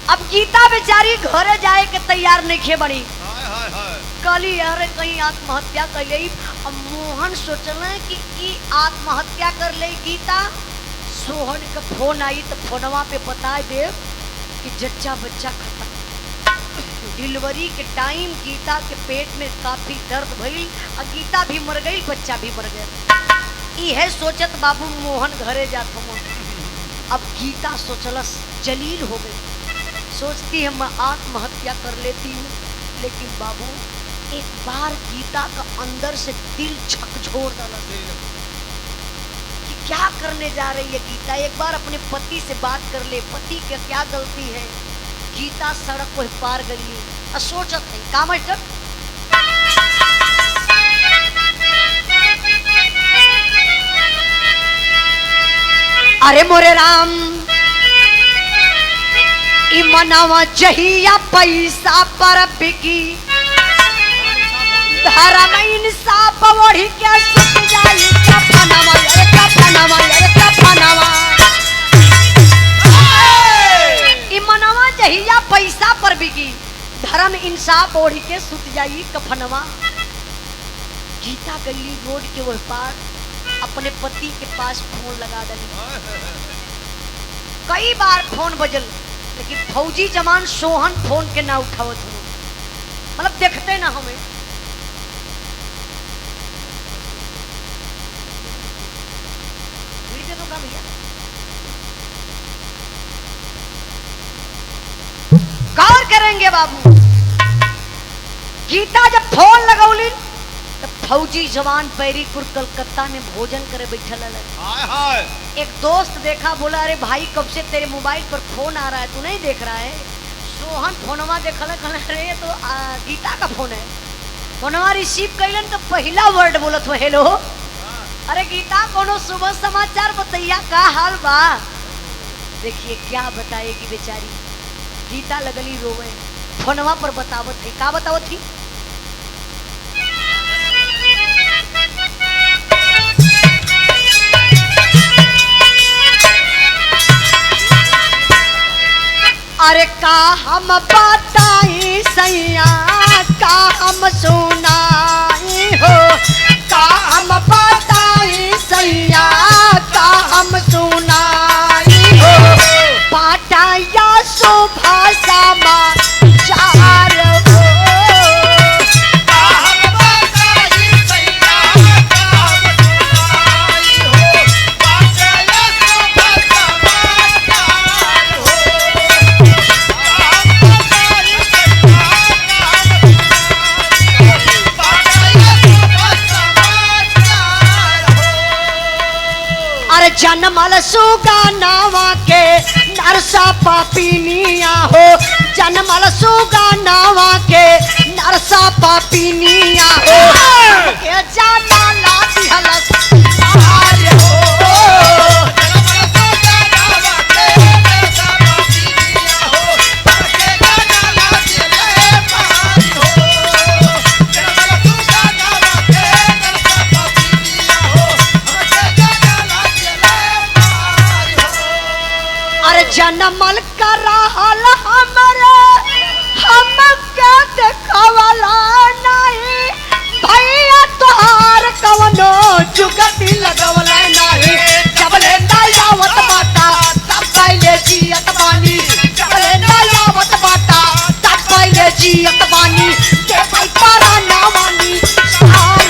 अब गीता बेचारी घर जाए के तैयार नहीं खे बनी, हाय हाय कली यार कहीं आत्महत्या कर ले। अब मोहन सोचल कि ई आत्महत्या कर ले गीता। सोहन का फोन आई तो फोनवा पे बता दे कि जच्चा बच्चा खत्म। डिलीवरी के टाइम गीता के पेट में काफी दर्द भइल और गीता भी मर गई, बच्चा भी मर गया। यह सोचत बाबू मोहन घरे जात हो। अब गीता सोचलस जलील हो गई, सोचती है मैं आत्महत्या कर लेती हूँ। लेकिन बाबू एक बार गीता का अंदर से दिल झकझोर डाला कि क्या करने जा रही है गीता। एक बार अपने पति से बात कर ले, पति की क्या गलती है। गीता सड़क को पार गई और सोचत है का मास्टर अरे मोरे राम ई मनावा जहिया पैसा पर बिकी धर्म इंसाफ ओढ़ी के सुत जाई कफनवा रे कफनवा रे कफनवा। ई मनावा जहिया पैसा पर बिकी धर्म इंसाफ ओढ़ी के सुत जाई कफनवा। गीता गली रोड के वो पार अपने पति के पास फोन लगा दली। कई बार फोन बजल लेकिन फौजी जवान सोहन फोन के ना उठावत हो, मतलब देखते ना हमें। भैया गौर करेंगे बाबू। गीता जब फोन लगौली तो फौजी जवान पैरीपुर कलकत्ता में भोजन करे बैठल है। हाय हाय एक दोस्त देखा, बोला अरे भाई कब से तेरे मोबाइल पर फोन आ रहा है, तू नहीं देख रहा है। सोहन फोनवा देखल अरे तो गीता का फोन है। फोनवा रिसीव कैलन तो पहला वर्ड बोलत हो हेलो। अरे गीता कोनो सुबह समाचार बताइया का हाल बा। देखिए क्या बताएगी बेचारी। गीता लगली रोवे, फोनवा पर बतावत थी का बतावत थी। अरे का हम बताई सैया का हम सुनाई हो, का हम बताई सैया का हम सुनाई हो। पाटाया शोभा समाचार हो। जनमल सुगानावा के नरसा पापीनिया हो। जनमल सुगानावा के नरसा पापीनिया हो। के जाना लाती हलस हार हो। जनमल कर रहल हमरे हम के देखवला नहीं भैया तोहार कवनो जुगती लगवला नहीं। जबले दयावत बाटा तब पहले जियत बानी। जबले दयावत बाटा तब पहले जियत बानी। के भाई पारा ना मानी हार।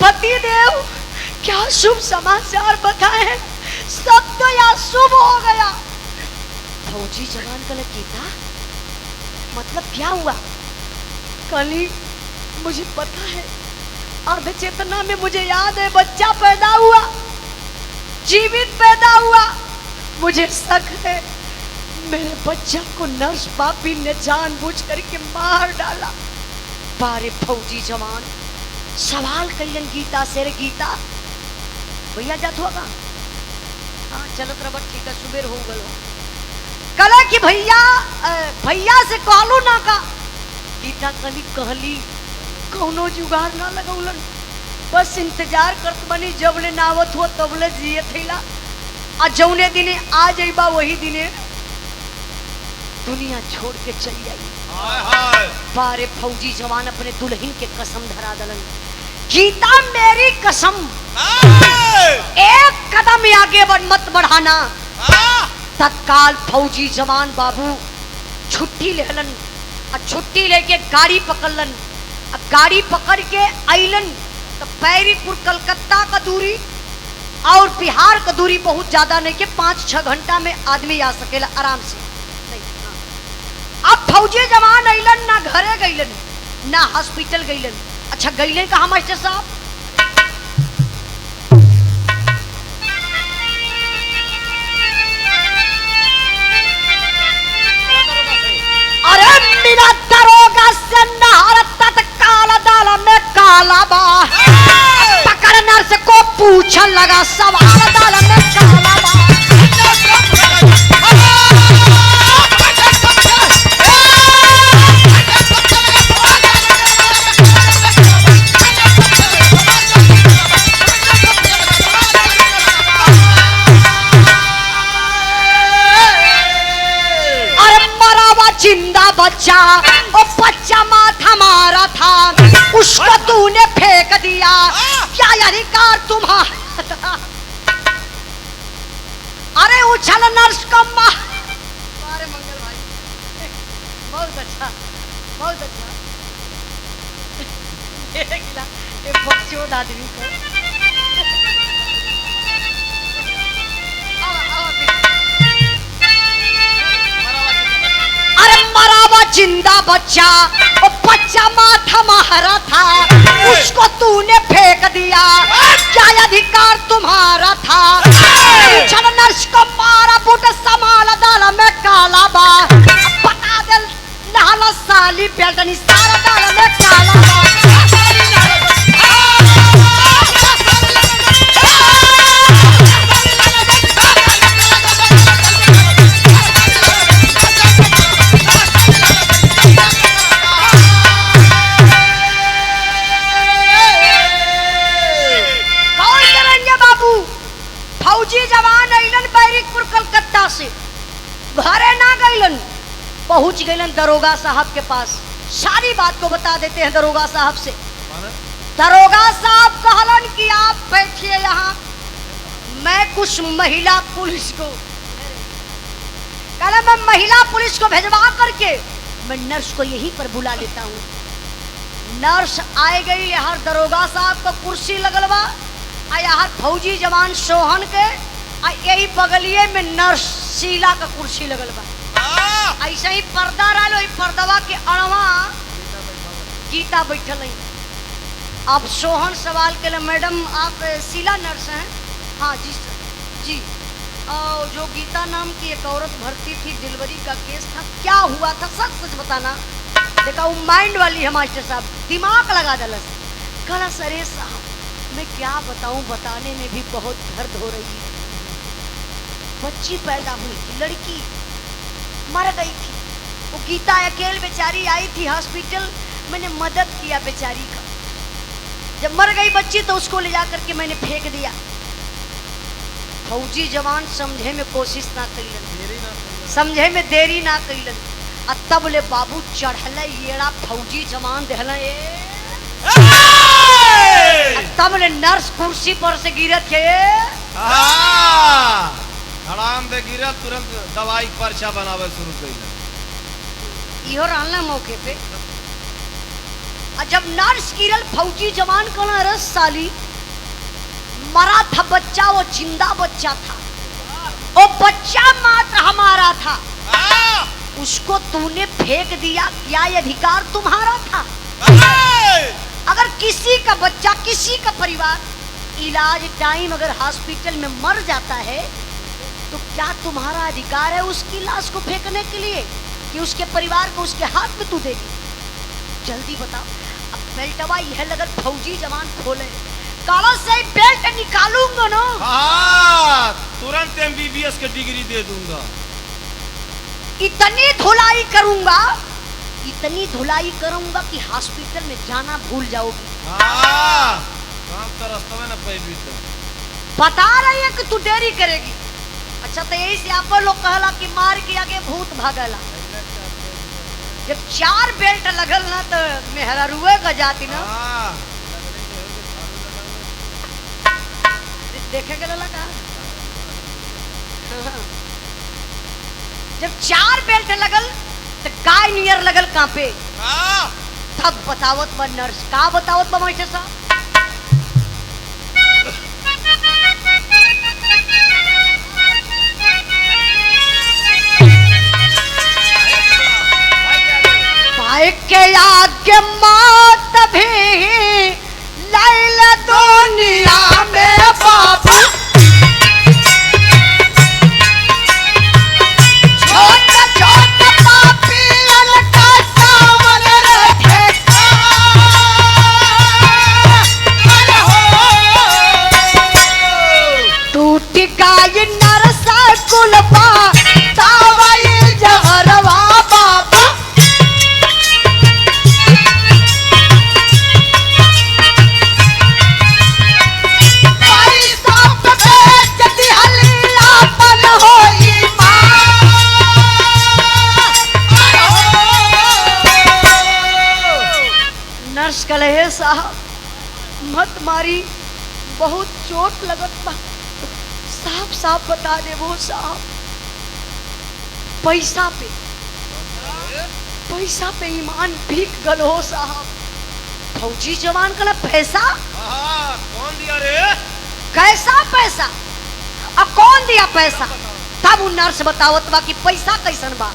पति देव क्या शुभ समाचार बताएं, सब तो यहाँ शुभ हो गया। फौजी जवान कल गीता मतलब क्या हुआ। कली मुझे पता है, अर्ध चेतना में मुझे याद है बच्चा पैदा हुआ, जीवित पैदा हुआ। मुझे शक है मेरे बच्चा को नर्स पापी ने जानबूझ करके मार डाला। बारे फौजी जवान सवाल करियन गीता से। रे गीता भैया जात होगा। हाँ चलत रबट ठीक है, सुबेर हो गलो। कला कि भैया भैया से कहलू ना का गीता कली कहली कौनो जुगाड़ ना लगौलन, बस इंतजार करत बनी जब ले नावत हो तब ले जिए थैला आ जौने दिने आ जाइबा वही दिने दुनिया छोड़ के चली आई। हाय हाय बारे फौजी जवान अपने दुल्हन के कसम धरा दलन, गीता मेरी कसम एक कदम आगे मत बढ़ाना। तत्काल फौजी जवान बाबू छुट्टी लेलन और छुट्टी लेके गाड़ी पकड़लन। अब गाड़ी पकड़ के अइलन तो पैरीपुर कलकत्ता का दूरी और बिहार का दूरी बहुत ज्यादा नहीं के 5-6 घंटा में आदमी आ सकेला आराम से। नहीं, हाँ। अब फौजी जवान अइलन ना घरे गइलन ना हॉस्पिटल गइलन। अच्छा गइले कहाँ मास्टर साहब? अरे मेरा दरोगा से नहर तत्काल दाल में काला बा, पकड़ नर्स को पूछन लगा सवाल दाल में काला बा। जिंदा बच्चा ओ बच्चा माथा मारा था उसको तूने फेंक दिया, क्या अधिकार तुम्हारा था? अरे उछल नर्स का माँ। अरे मंगल भाई बहुत अच्छा बहुत अच्छा। ये बच्चों आदमी को मरावा जिंदा बच्चा वो बच्चा माथा मारा था उसको तूने फेंक दिया, क्या अधिकार तुम्हारा था? चल नर्स को मारा बूट समाल दाल में काला बा, बता दे नहला साली बेल्टनी सारा दाल में काला बा। कलकत्ता से घरे ना गइलन, पहुंच गइलन दरोगा साहब के पास। सारी बात को बता देते हैं दरोगा साहब से। दरोगा साहब कहलन कि आप बैठिए यहाँ, मैं कुछ महिला पुलिस को कहला मैं महिला पुलिस को भेजवा करके मैं नर्स को यहीं पर बुला लेता हूँ। नर्स आए गई, यहाँ दरोगा साहब को कुर्सी लगलवा आ यहाँ फौजी जवान सोहन के यही बगलिए में नर्स शीला का कुर्सी लगल बा। ऐसे ही पर्दा रहा, पर्दवा के अड़वा गीता बैठल है। अब सोहन सवाल के लिए मैडम आप शीला नर्स हैं? हाँ जी सर जी। और जो गीता नाम की एक औरत भर्ती थी, डिलीवरी का केस था, क्या हुआ था सच सच बताना। देखा वो माइंड वाली है मास्टर साहब, दिमाग लगा दलस। कहा सरे साहब मैं क्या बताऊं, बताने में भी बहुत दर्द हो रही है। बच्ची पैदा हुई थी, लड़की मर गई थी। वो गीता अकेले बेचारी आई थी हॉस्पिटल, मैंने मदद किया बेचारी का। जब मर गई बच्ची तो उसको ले जा करके मैंने फेंक दिया। फौजी जवान समझे में कोशिश ना कइलन, समझे में देरी ना कइलन। आ तब ले बाबू चढ़ल येड़ा फौजी जवान देहला तब ले नर्स कुर्सी पर से गिरत है। हड़ाम दे गिरा, तुरंत दवाई पर्चा बनावे शुरू कइल। इहो रहला मौके पे। जब नर्स गिरल फौजी जवान कहला अरे साली मरा था बच्चा, वो जिंदा बच्चा था, वो बच्चा मात्र हमारा था, उसको तूने फेंक दिया, क्या अधिकार तुम्हारा था? अगर किसी का बच्चा, किसी का परिवार इलाज टाइम अगर हॉस्पिटल में मर जाता है तो क्या तुम्हारा अधिकार है उसकी लाश को फेंकने के लिए कि उसके परिवार को उसके हाथ में तू देगी? जल्दी बताओ। अब बेल्टवा यह लगल फौजी जवान खोले, काला से बेल्ट निकालूंगा ना, हाँ तुरंत MBBS की डिग्री दे दूंगा। इतनी धुलाई करूंगा, इतनी धुलाई करूंगा कि हॉस्पिटल में जाना भूल जाओगी। हाँ, काम तो रास्ते में न पैबी तो। बता रही है कि तू देरी करेगी। अच्छा तो यही से आप लोग कहला कि मार के आगे भूत भागला। जब 4 बेल्ट लगल ना तो मेहरा रुए का जाती ना। हाँ, देखे के लगा जब 4 बेल्ट लगल तो गाय नियर लगल कांपे। हाँ, तब बतावत बा नर्स का बतावत बा मास्टर साहब। बाइक के आगे मौत भी लैल दुनिया में बाबा। छोटे छोटे पापियन का सावन रखेगा। अरे हो टूट गाय नरसा कुलपा तावई जहरवा बाबा। नर्स कहे साहब मत मारी, बहुत चोट लगत बा, साफ साफ बता दे वो साहब। पैसा पे ईमान भीग गल हो साहब। फौजी जवान कला पैसा हाँ, कौन दिया रे? कैसा पैसा अब कौन दिया पैसा? तब वो नर्स बतावत बा कि पैसा कैसन बा।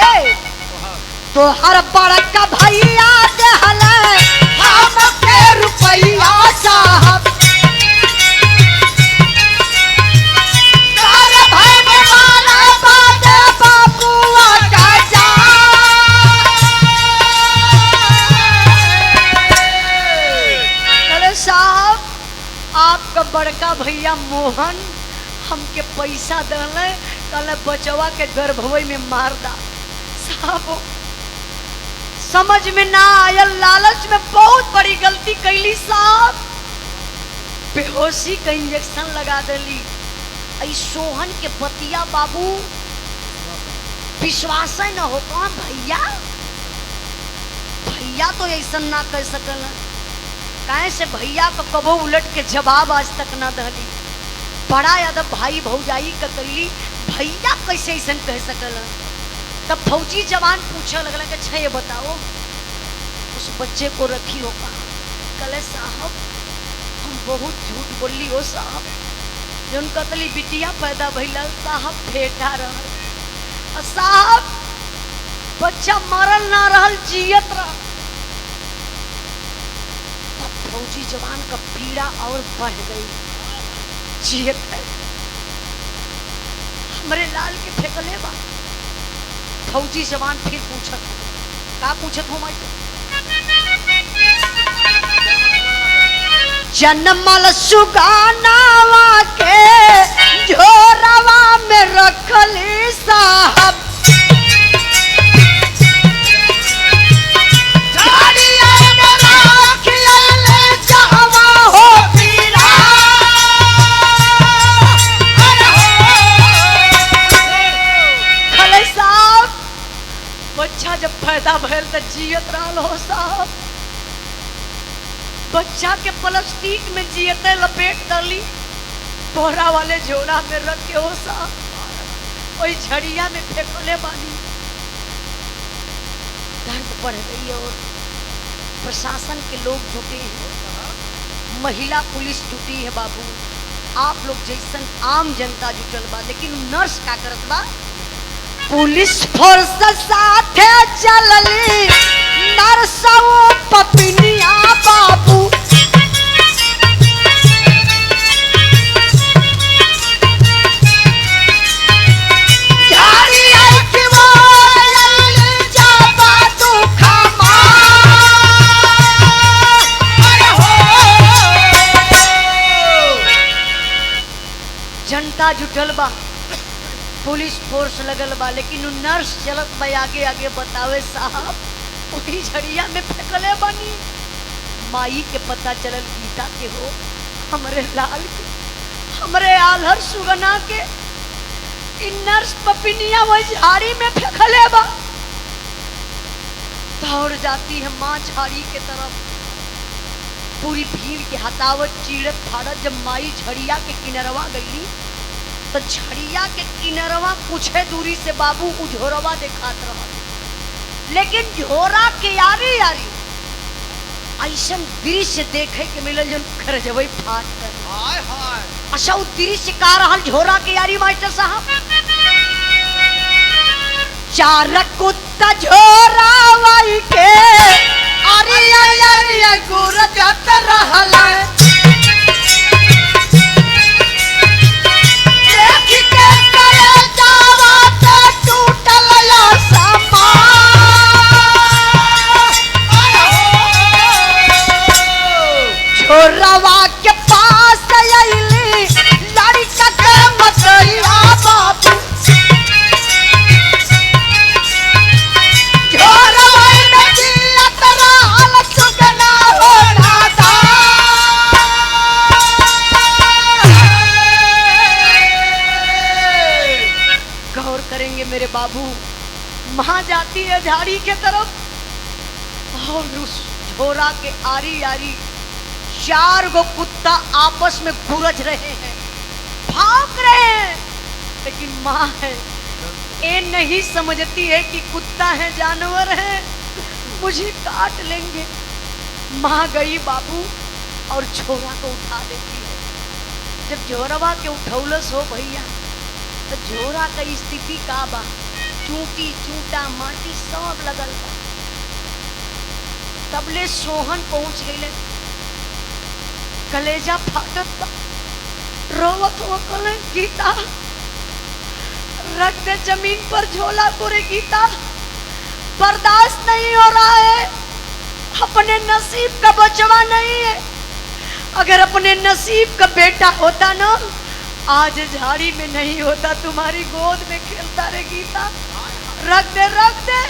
ए तो हर बड़का भैया देहले हमके रुपैया साहब। तारे भाई में वाला बादे बाबुआ का जा। अरे साहब आपका बड़का भैया मोहन हमके पैसा दले, कल बचवा के गर्भवई में मार दा। साहब समझ में ना आयल, लालच में बहुत बड़ी गलती कैली साहब। बेहोशी का इंजेक्शन लगा देली। आई सोहन के बतिया बाबू विश्वास न हो कौन भैया। भैया तो ऐसा ना कर सकल, काहे से भैया को कबो उलट के जवाब आज तक ना दहली। बड़ा यादव भाई भौजाई का कैली, भैया कैसे ऐसा कह सकल। तब फौजी जवान पूछे लगला कि अच्छा ये बताओ उस बच्चे को रखी हो कहाँ? कले साहब हम बहुत झूठ बोली हो साहब। जौन कतली बिटिया पैदा भइल साहब बेटा रहल। साहब बच्चा मरल ना रहल, जियत रह। तब फौजी जवान का पीड़ा और बढ़ गई। जियत है हमरे लाल के फेंकले बा। फौजी जवान फिर पूछत का पूछत हो माई? जन्मल सुगानावा के झोरवा में रखली साहब। बच्चा जब पैदा भइल त जियत रहल हो साहब। बच्चा के प्लास्टिक में जियते लपेट डाली, तोहरा वाले झोला में रख के हो साहब वही झड़िया में फेंकले बानी। दर्द बढ़ गई और प्रशासन के लोग जुटे हैं, महिला पुलिस जुटी है बाबू। आप लोग जैसन आम जनता जुटल बा, लेकिन नर्स का करत बा पुलिस फोर्स साथे चलली नरसों पपिनिया बाबू। जनता जुटल बा, पुलिस फोर्स लगल बा, लेकिन उ नर्स चलत बा आगे आगे बतावे साहब वही झड़िया में फेंकले बनी। माई के पता चलल गीता के हो, हमरे लाल के, हमरे आलहर सुगना के इन नर्स पपिनिया वही झाड़ी में फेंकले बा। दौड़ जाती है माँ झाड़ी के तरफ, पूरी भीड़ के हटावत चीड़त फाड़त। जब माई झड़िया के किनरवा गई तो झड़िया के किनरवा कुछ दूरी से बाबू उझोरवा दिखात रहा, लेकिन झोरा के यारी यारी ऐसा दृश्य देखे के मिलल जो कर जबई फाट कर। हाय हाय अच्छा उ दृश्य का रहल झोरा के यारी मास्टर साहब, चार कुत्ता झोरा वाई के अरे अरे गुरजत रहल देख के करे जावा तो टूटल आसमान। झोरवा के पास आईली लड़का के मतरिया बाबू झोरवा में जियत रहल सुगना हो दादा। गौर करेंगे मेरे बाबू, माँ जाती है झाड़ी के तरफ और उस झोरा के आरी आरी चार गो कुत्ता आपस में गुरज रहे हैं, भाग रहे हैं, लेकिन माँ है ये नहीं समझती है कि कुत्ता है, जानवर है, मुझे काट लेंगे। माँ गई बाबू और झोरा को उठा लेती है। जब झोरवा के उठौलस हो भैया तो झोरा का स्थिति का बा, चूटी चूटा माटी सब लगल बा। तबले सोहन पहुंच गईले, कलेजा फाटत बा, रोवत हो कले गीता रख दे जमीन पर झोला तोरे गीता, बर्दाश्त नहीं हो रहा है, अपने नसीब का बचवा नहीं है। अगर अपने नसीब का बेटा होता ना आज झाड़ी में नहीं होता, तुम्हारी गोद में खेलता रे गीता, रख दे।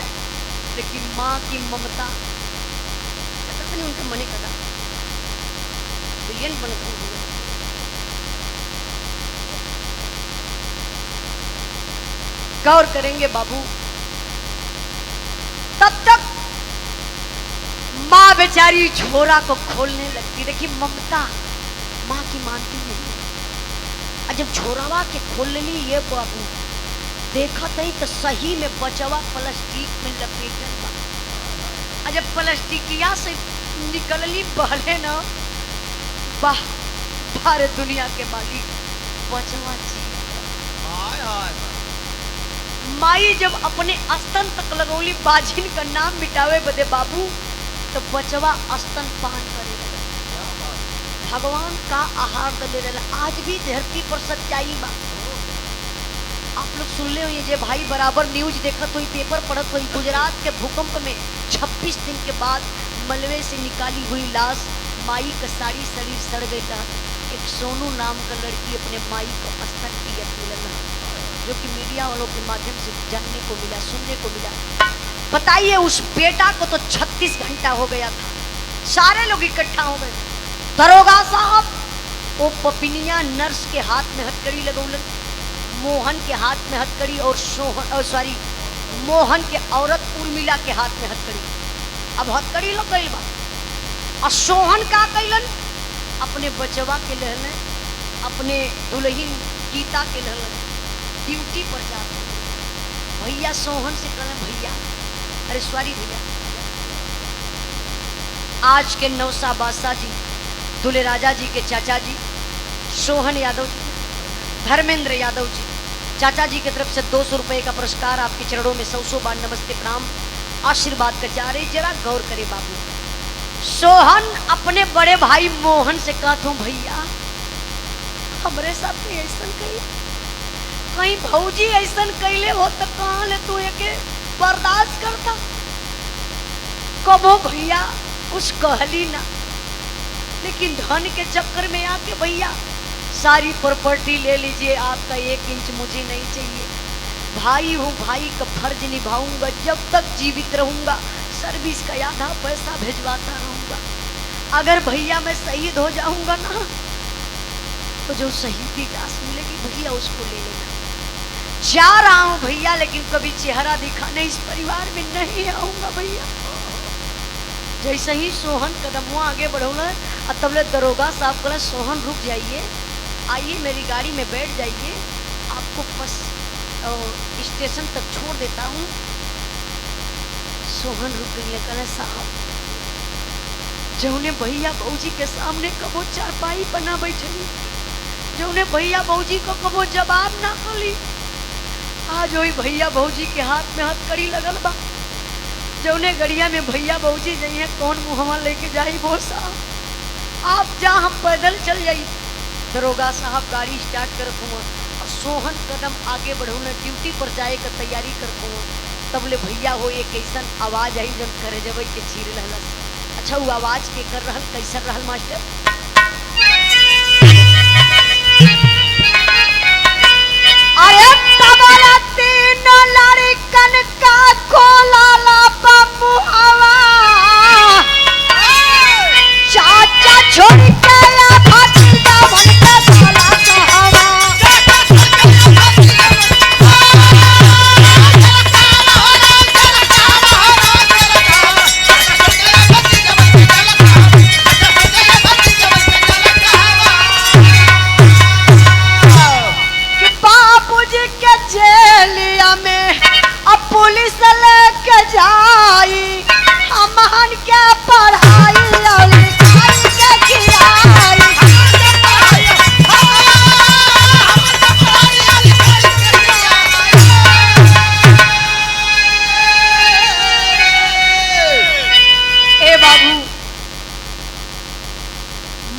लेकिन माँ की ममता नहीं उनके मने कदा बिलियन बनता है। गौर करेंगे बाबू, तब तक माँ बेचारी झोरा को खोलने लगती। देखिए ममता माँ की मानती नहीं है। और जब झोरावा के खोल ली ये बाबू देखा ही तो सही में बचवा प्लास्टिक में लपेटल बा। और जब प्लास्टिकिया से निकलली बहले न, वाह भारत दुनिया के मालिक बचवा जी। हाय हाय माई जब अपने स्तन तक लगौली बाझिन का नाम मिटावे बदे बाबू तो बचवा स्तन पान करे लगा। भगवान का आहार दे रहा। आज भी धरती पर सच्चाई बा। आप लोग सुन ले हो, ये भाई बराबर न्यूज देखत हुई, पेपर पढ़त हुई, गुजरात के भूकंप में 26 दिन के बाद मलबे से निकाली हुई लाश, माई का सारी शरीर सड़ गई था। एक सोनू नाम का लड़की अपने माई को स्तन पियत मिलल, जो कि मीडिया वालों के माध्यम से जानने को मिला, सुनने को मिला। बताइए उस बेटा को तो 36 घंटा हो गया था, सारे लोग इकट्ठा हो गए। दरोगा साहब वो पपिनिया नर्स के हाथ में हथकड़ी लगौलन, मोहन के हाथ में हथकड़ी और मोहन के औरत उर्मिला के हाथ में हथकड़ी। अब हथकड़ी लग गई बा। और सोहन का कैलन अपने बचवा के लहले, अपने दुल्हन गीता के लहले ड्यूटी पर जाते। भैया सोहन से कहले भैया, अरे सॉरी भैया, आज के नौसा बादशाह जी, दुल्हे राजा जी के चाचा जी सोहन यादव जी, धर्मेंद्र यादव जी, चाचा जी की तरफ से 200 रुपए का पुरस्कार आपके चरणों में 100 बार नमस्ते प्रणाम आशीर्वाद कर जा रहे। जरा गौर करे बाबू, सोहन अपने बड़े भाई मोहन से कहता हूँ भैया हमरे साथ में ऐसा कहीं भौजी ऐसा कैले हो तो कहाँ ले तू एक बर्दाश्त करता। कबो भैया कुछ कहली ना, लेकिन धन के चक्कर में आके भैया सारी प्रॉपर्टी ले लीजिए, आपका 1 इंच मुझे नहीं चाहिए। भाई हूँ, भाई का फर्ज निभाऊंगा जब तक जीवित रहूंगा। सर्विस का आधा पैसा भिजवाता रहूंगा। अगर भैया मैं शहीद हो जाऊंगा ना तो जो शहीद की लाश मिलेगी भैया उसको ले लेना। जा रहा हूँ भैया, लेकिन कभी चेहरा दिखाने इस परिवार में नहीं आऊंगा भैया। जैसे ही सोहन कदमों आगे बढ़ौला और तबले दरोगा साहब बोला सोहन रुक जाइए, आइए मेरी गाड़ी में बैठ जाइए, आपको बस स्टेशन तक छोड़ देता हूँ। सोहन रुक गई, कहला साहब जौने भैया बहूजी के सामने कबो चारपाई बना बैठली, जौने भैया बहूजी को कबो जवाब ना खोली, आज वही भैया बहूजी के हाथ में हथकड़ी लगल बा। जौने गड़िया में भैया बहूजी जाइए कौन मुहम्मा लेके जाई बोल साहब, आप जा हम पैदल चल जाई। दरोगा साहब गाड़ी स्टार्ट कर हुआ और सोहन कदम आगे बढ़ो न ड्यूटी पर जाए का तैयारी कर हुआ। तबले भैया हो एक ऐसा आवाज आई जब करे जब के चीर रहल। अच्छा वो आवाज के कर रहल कैसन रहल मास्टर? अरे तबला तीन लड़कन का खोला ला बम्बू हवा, चाचा छोड़ के या भतीजा बन के साला कहवा। कि बाबूजी के जेलिया में अब पुलिस लेके जाई, हमहन के पढ़ाई और लिखाई के खिलाई। ए बाबू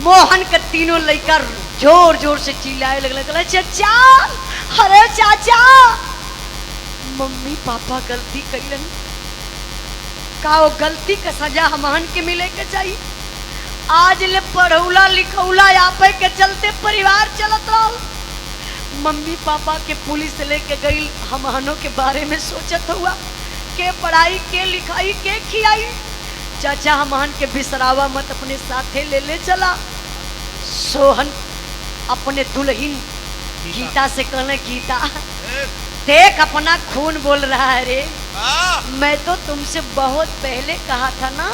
मोहन के तीनों लड़का जोर जोर से चिल्लाए लगल, चाचा अरे चाचा मम्मी पापा गलती कैलन का, वो गलती का सजा हमहन के मिले के चाहिए। आज ले पढ़ौला लिखौला आपे के चलते परिवार चलत रहल। मम्मी पापा के पुलिस लेके गई, हमहनों के बारे में सोचत हुआ के पढ़ाई के लिखाई के खियाई। चाचा हमहन के बिसरावा मत, अपने साथे ले चला। सोहन अपने दुल्हन गीता से कहने, गीता देख अपना खून बोल रहा है रे, मैं तो तुमसे बहुत पहले कहा था ना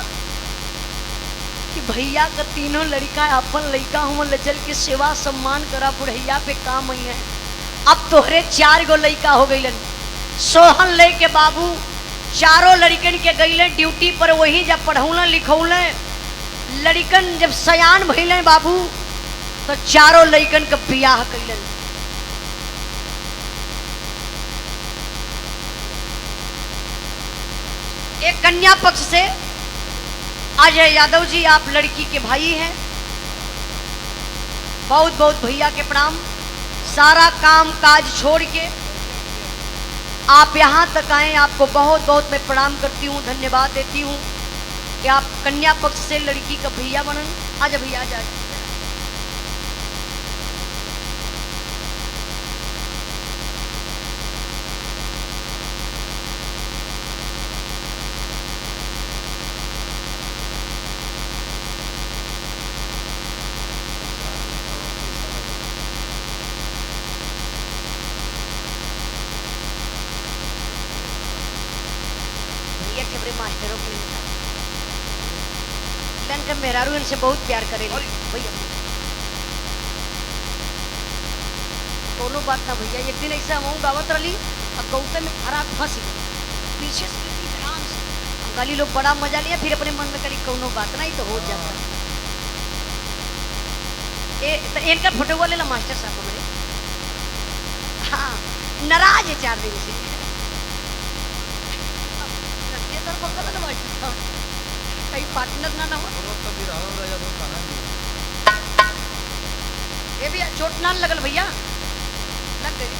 कि भैया का तीनों लड़का अपन लड़का हुआ लजल के सेवा सम्मान करा, बुढ़ैया पे काम आई है। अब तोहरे 4 गो लड़का हो गई। सोहन ले के बाबू चारों लड़कन के गईले ड्यूटी पर, वही जब पढ़ौलन लिखौलन लड़कन जब सयान भइले बाबू तो चारों लड़कन का बियाह कैलन। एक कन्या पक्ष से अजय यादव जी, आप लड़की के भाई हैं, बहुत बहुत भैया के प्रणाम। सारा काम काज छोड़ के आप यहाँ तक आए, आपको बहुत बहुत मैं प्रणाम करती हूँ, धन्यवाद देती हूँ कि आप कन्या पक्ष से लड़की का भैया बनन। आजा भैया आजा। मास्टरों के लिए मेहरारू इनसे बहुत प्यार करे भैया, दोनों बात ना भैया। एक दिन ऐसा हम गावत रही अब गौतम में खरा फंस गई, पीछे से आराम से गाली लोग बड़ा मजा लिया, फिर अपने मन में करी कौनो बात ना ही तो हो जाता। तो इनका फोटो वाले ला मास्टर साहब हमारे, हाँ नाराज है 4 दिन से। कहीं पार्टनर ना हो ये भी चोट ना लगल भैया, लग गई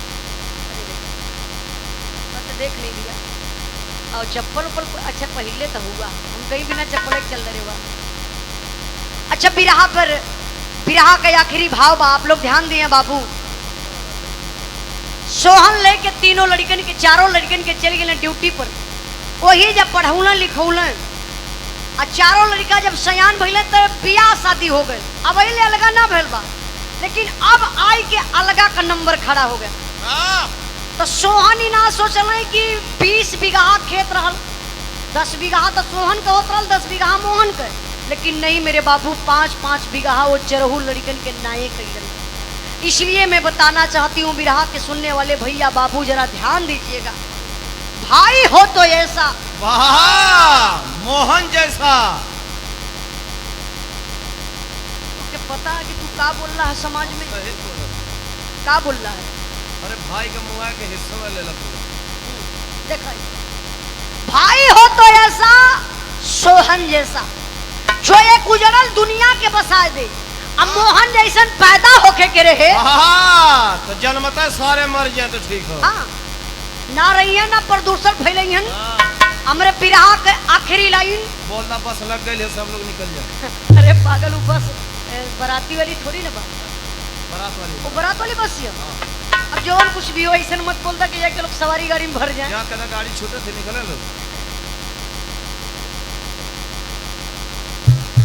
बस देख ले भैया। और चप्पल उप्पल अच्छा पहले तो हुआ, हम कहीं बिना चप्पल चल रहे हुआ। अच्छा बिरहा पर, बिरहा का आखिरी भाव बा, आप लोग ध्यान दिए बाबू। सोहन लेके तीनों लड़कन के चारों लड़कन के चले गए ड्यूटी पर। वही जब पढ़ौलन लिखौलन आ चारों लड़का जब सयान भइले तो बियाह शादी हो गए। अब अइले अलगा ना भइल बा, लेकिन अब आई के अलगा का नंबर खड़ा हो गया। हाँ, तो सोहन ही ना सोचल कि 20 बीघा खेत रहल, 10 बीघा तो सोहन का होत रहल, 10 बीघा मोहन के। लेकिन नहीं मेरे बाबू, 5-5 बीघा वो चरहू लड़कन के नाये कैलन। इसलिए मैं बताना चाहती हूँ बिरहा के सुनने वाले भैया बाबू जरा ध्यान दीजिएगा। भाई हो तो ऐसा, वाह मोहन जैसा। तुझे पता है कि तू क्या बोल रहा है समाज में, सही बोला। क्या बोल रहा है? अरे भाई के मुआ के हिस्सों में ले ला पूरा। देखा, भाई हो तो ऐसा सोहन जैसा, जो एक उजड़ल दुनिया के बसा दे। अब मोहन जैसन पैदा होके के रहे, हाँ, तो जन्मता सारे मर जाए तो ठीक हो। हाँ, ना रही है ना प्रदूषण फैलई है। हाँ, हमरे बिरहा के आखिरी लाइन, बोलना बस लग गई है, सब लोग निकल जाए। अरे पागल, वो बस बराती वाली थोड़ी ना बात, बारात वाली वो बारात वाली बस है। अब जो कुछ भी हो ऐसा मत बोलता कि एक लोग सवारी गाड़ी में भर जाए। यहाँ कदा गाड़ी छूटे थे निकले लोग।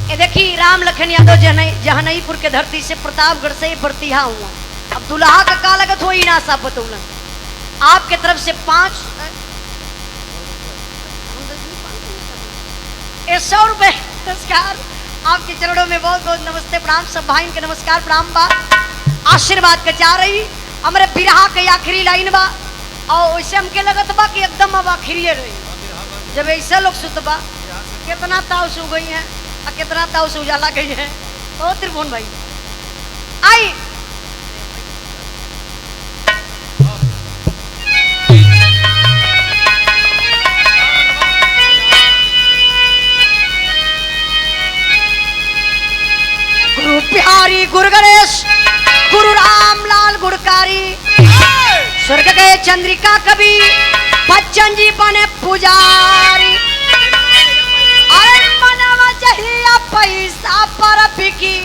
ये देखी राम लखन यादव जहनईपुर के धरती से, प्रतापगढ़ से बरतिहा हुआ। अब दुल्हा का का लगत हो ही ना साहब बतौलन। आपके तरफ से 100 रुपए नमस्कार। आपके चरणों में बहुत बहुत नमस्ते प्रणाम। सब भाई के नमस्कार प्रणाम बा, आशीर्वाद के चाह रही। हमारे बिरहा के आखिरी लाइन बा, और वैसे हमके लगत बा कि एकदम अब आखिरी रही। जब ऐसा लोग सुतबा, कितना ताव सो गई है और कितना ताव से उजाला गई है। ओ त्रिभुवन भाई आई, गुरु बिहारी गुरु गणेश गुरु रामलाल गुड़कारी, स्वर्ग गए चंद्रिका कवि बच्चन जी बने पुजारी। अरे मनवा चाहिए पैसा पर बिकी,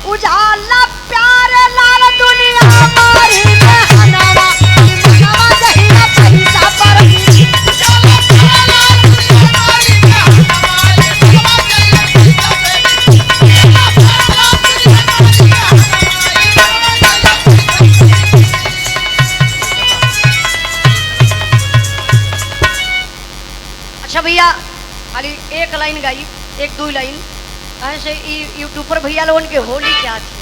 उजाला प्यारे लाल दुनिया मारी जहनवा। मनवा चाहिए पैसा पर बिकी, उजाला प्यारे लाल दुनिया मारी अच्छा भैया, खाली एक लाइन गाई, 1-2 लाइन ऐसे यूट्यूबर भैया लोगन के होली क्या थी,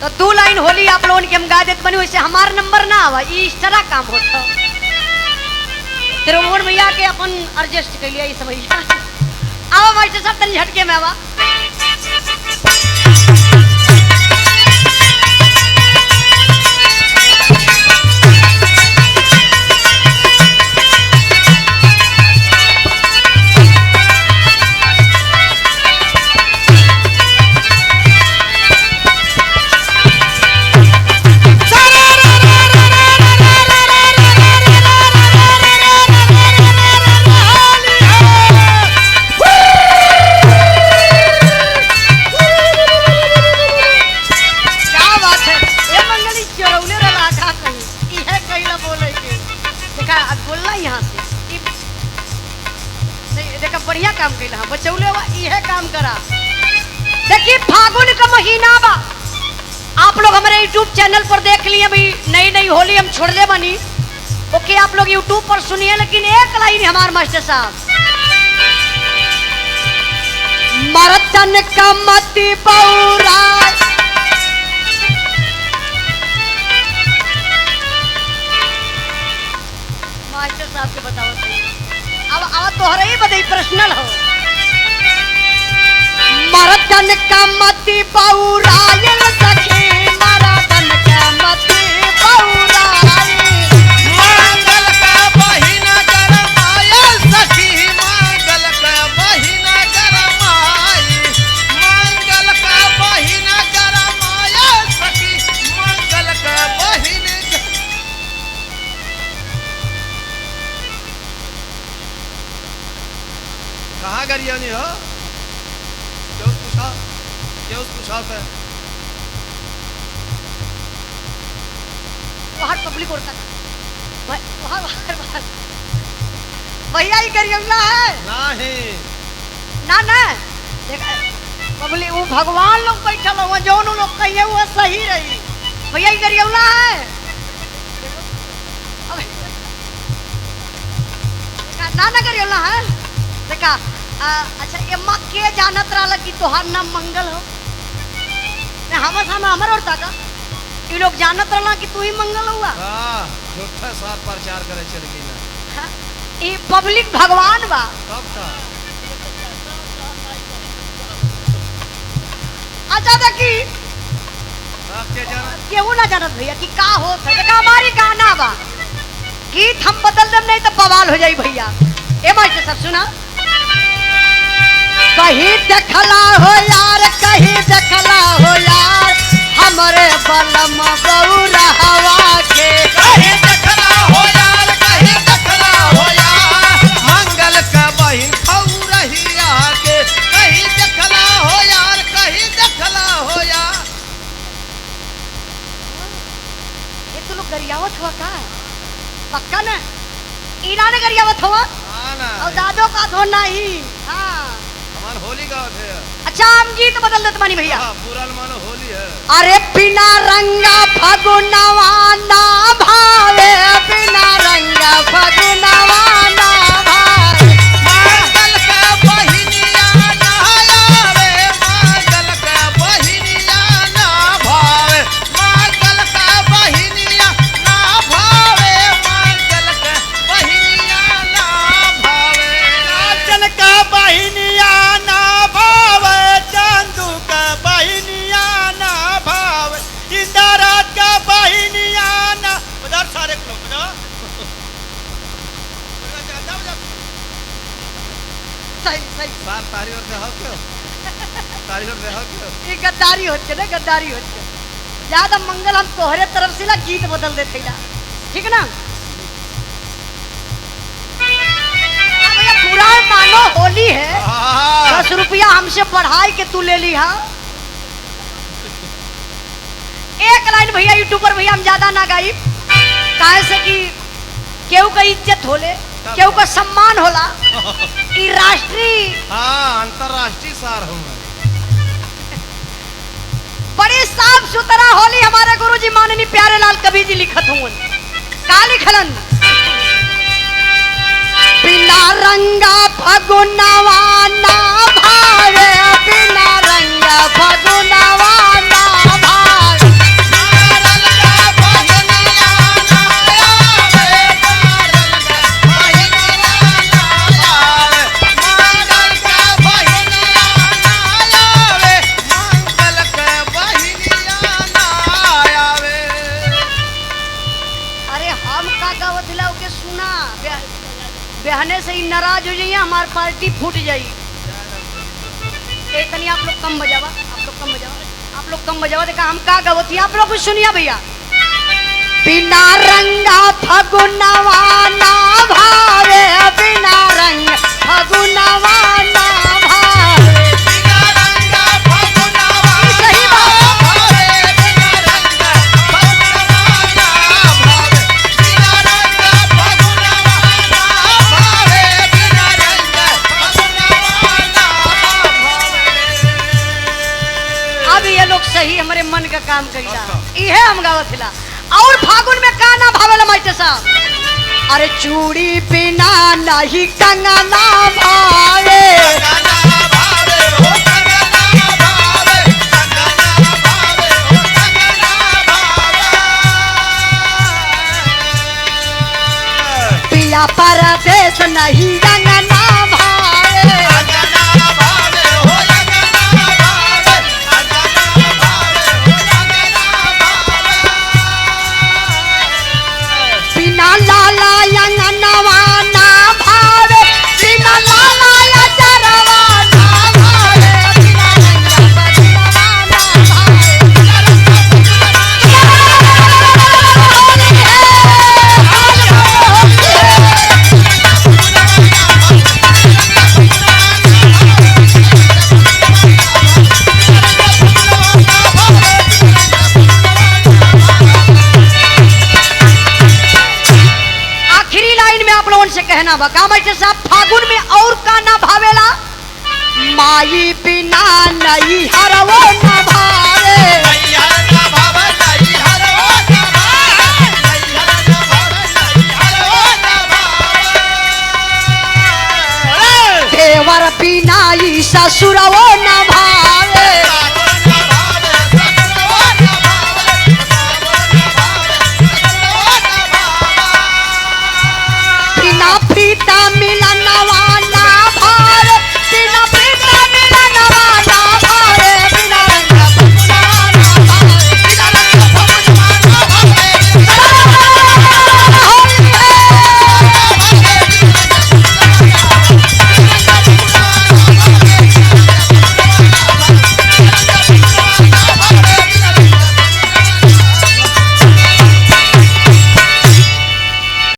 तो 2 लाइन होली आप लोगन के हम गा देते बनी। वैसे हमार नंबर ना आवा, इस तरह काम होता। त्रिभुवन भैया के अपन एडजस्ट कर लिया इस भैया। आओ मास्टर साहब तनी झटके में आवा। बढ़िया काम कैला, बचौले हुआ यह काम करा। देखिए फागुन का महीना बा, आप लोग हमारे YouTube चैनल पर देख लिए भाई, नई नई होली हम छोड़ दे बनी। ओके आप लोग YouTube पर सुनिए, लेकिन एक लाइन हमारे मास्टर साहब, मरतन का मती बौरा, मास्टर साहब के बताओ सही। अब तोहरे ही बदई पर्सनल हो। मरदन का मती बौरायल सखी, मरदन का मती बौरायल, मंगल का बहिना गरमायल सखी, मंगल का बहिना गरमायल, मंगल का बहिना गरमायल सखी, मंगल का बहिना। कहाँ गरियानी हो? क्यों पूछा था? बाहर पब्लिक उड़ता बाहर भैया ही गरियौला है नहीं ना ना देखा पब्लिक वो भगवान लोग बैठल हो जौन लोग कहिए वो सही रही भैया ही गरियौला है ना ना गरियौला है देखा अच्छा ये माँ के जानत रहा कि तोहार नाम मंगल हो हमर सामने हमर और का ये लोग जानत रहा कि तू ही मंगल हुआ हाँ झूठा साथ प्रचार करे चल गई ना ये पब्लिक भगवान बा कब था अच्छा देखी आप क्या जाना केहू ना जानत भैया कि का हो देखा हमारी गाना बा गीत हम बदल देम नहीं तो बवाल हो जाई भैया ए मास्टर सब सुना कहीं देखला हो यार कहीं देखला हो यार हमरे बलम बौरा हवा के कहीं देखला हो यार कहीं देखला हो यार मंगल का बहिन खौरहिया के कहीं देखला हो यार कहीं देखला हो यार ये तो लोग गरियावत हुआ का पक्का ना इना ने गरियावत हुआ हाँ ना और दादो का धो नहीं हाँ हमार होली का होते है अच्छा हम गीत बदल देते मानी भैया हाँ पूरा मानो होली है अरे बिना रंगा फगुनवा ना भावे बिना रंगा फगुनवा ना भावे मंगल का बहिनिया ना आवे मंगल का बहिनिया ना भावे मंगल का बहिनिया ना भावे मंगल का बहिनिया ना भावे काजल का बहिनिया ना भावे चांदू का बहिनिया ना भावे इंदारात का बहिनिया ना उधर सारे लोग ना सही सही सार तारी और से हो क्यों तारी और से हो क्यों ये गद्दारी होती ना गद्दारी होती ज्यादा मंगल हम तोहरे तरफ से ना गीत बदल देते ना ठीक ना हाँ भैया पूरा मानो होली है हाँ 10 रुपया हमसे बढ़ाई के तू ले ली हा एक लाइन भैया यूट्यूबर भैया हम ज्यादा ना गाई काहे से कि केहू का इज्जत होले केहू का सम्मान होला ई राष्ट्रीय हाँ अंतरराष्ट्रीय सार हूँ मैं बड़ी साफ सुथरा होली हमारे गुरुजी माननीय प्यारे लाल कबीर जी लिखत हुन का लिखलन बिना रंगा फगुनवा ना भावे बिना रंगा फगुनवा ना भावे मंगल का बहिनिया ना आवे मंगल का बहिनिया ना आवे मंगल का बहिनिया ना आवे मंगल का बहिनिया ना आवे अरे हम का गावत दिला के सुना बहने से ही नाराज हो जाइए हमारी पार्टी फूट जाई तनी आप लोग कम बजावा आप लोग कम बजावा देखा हम का गावती आप लोग कुछ सुनिया भैया बिना रंगा फगुनवा ना भावे बिना रंग फगुनवा ना भावे बिना रंगा फगुनवा सही ना बात। भावे बिना रंगा फगुनवा ना भावे बिना रंगा फगुनवा ना भावे बिना रंगा फगुनवा ना भावे अब ये लोग सही हमारे मन का काम करीला इहे हम गावत हिला और फागुन में का ना भावेला मास्टर साहब अरे चूड़ी बिना नहीं कंगना भावे कंगना भावे हो कंगना भावे कंगना भावे हो कंगना भावे पिया परदेश नहीं रंगना भावे कंगना भावे हो कंगना भावे कंगना भावे हो कंगना भावे बिना लाला अंगनवा ना भावे बिना लाला अजरवा ना भावे बिना रंगा बदनवा ना भावे होली है कहना बा का मास्टर साहब फागुन में और का ना भावेला माई बिना नहीं हरवो ना भावे नैया ना भावे नहीं हरवो ना भावे नैया ना भावे नहीं हरवो ना भावे देवर बिना ई ससुरवो ना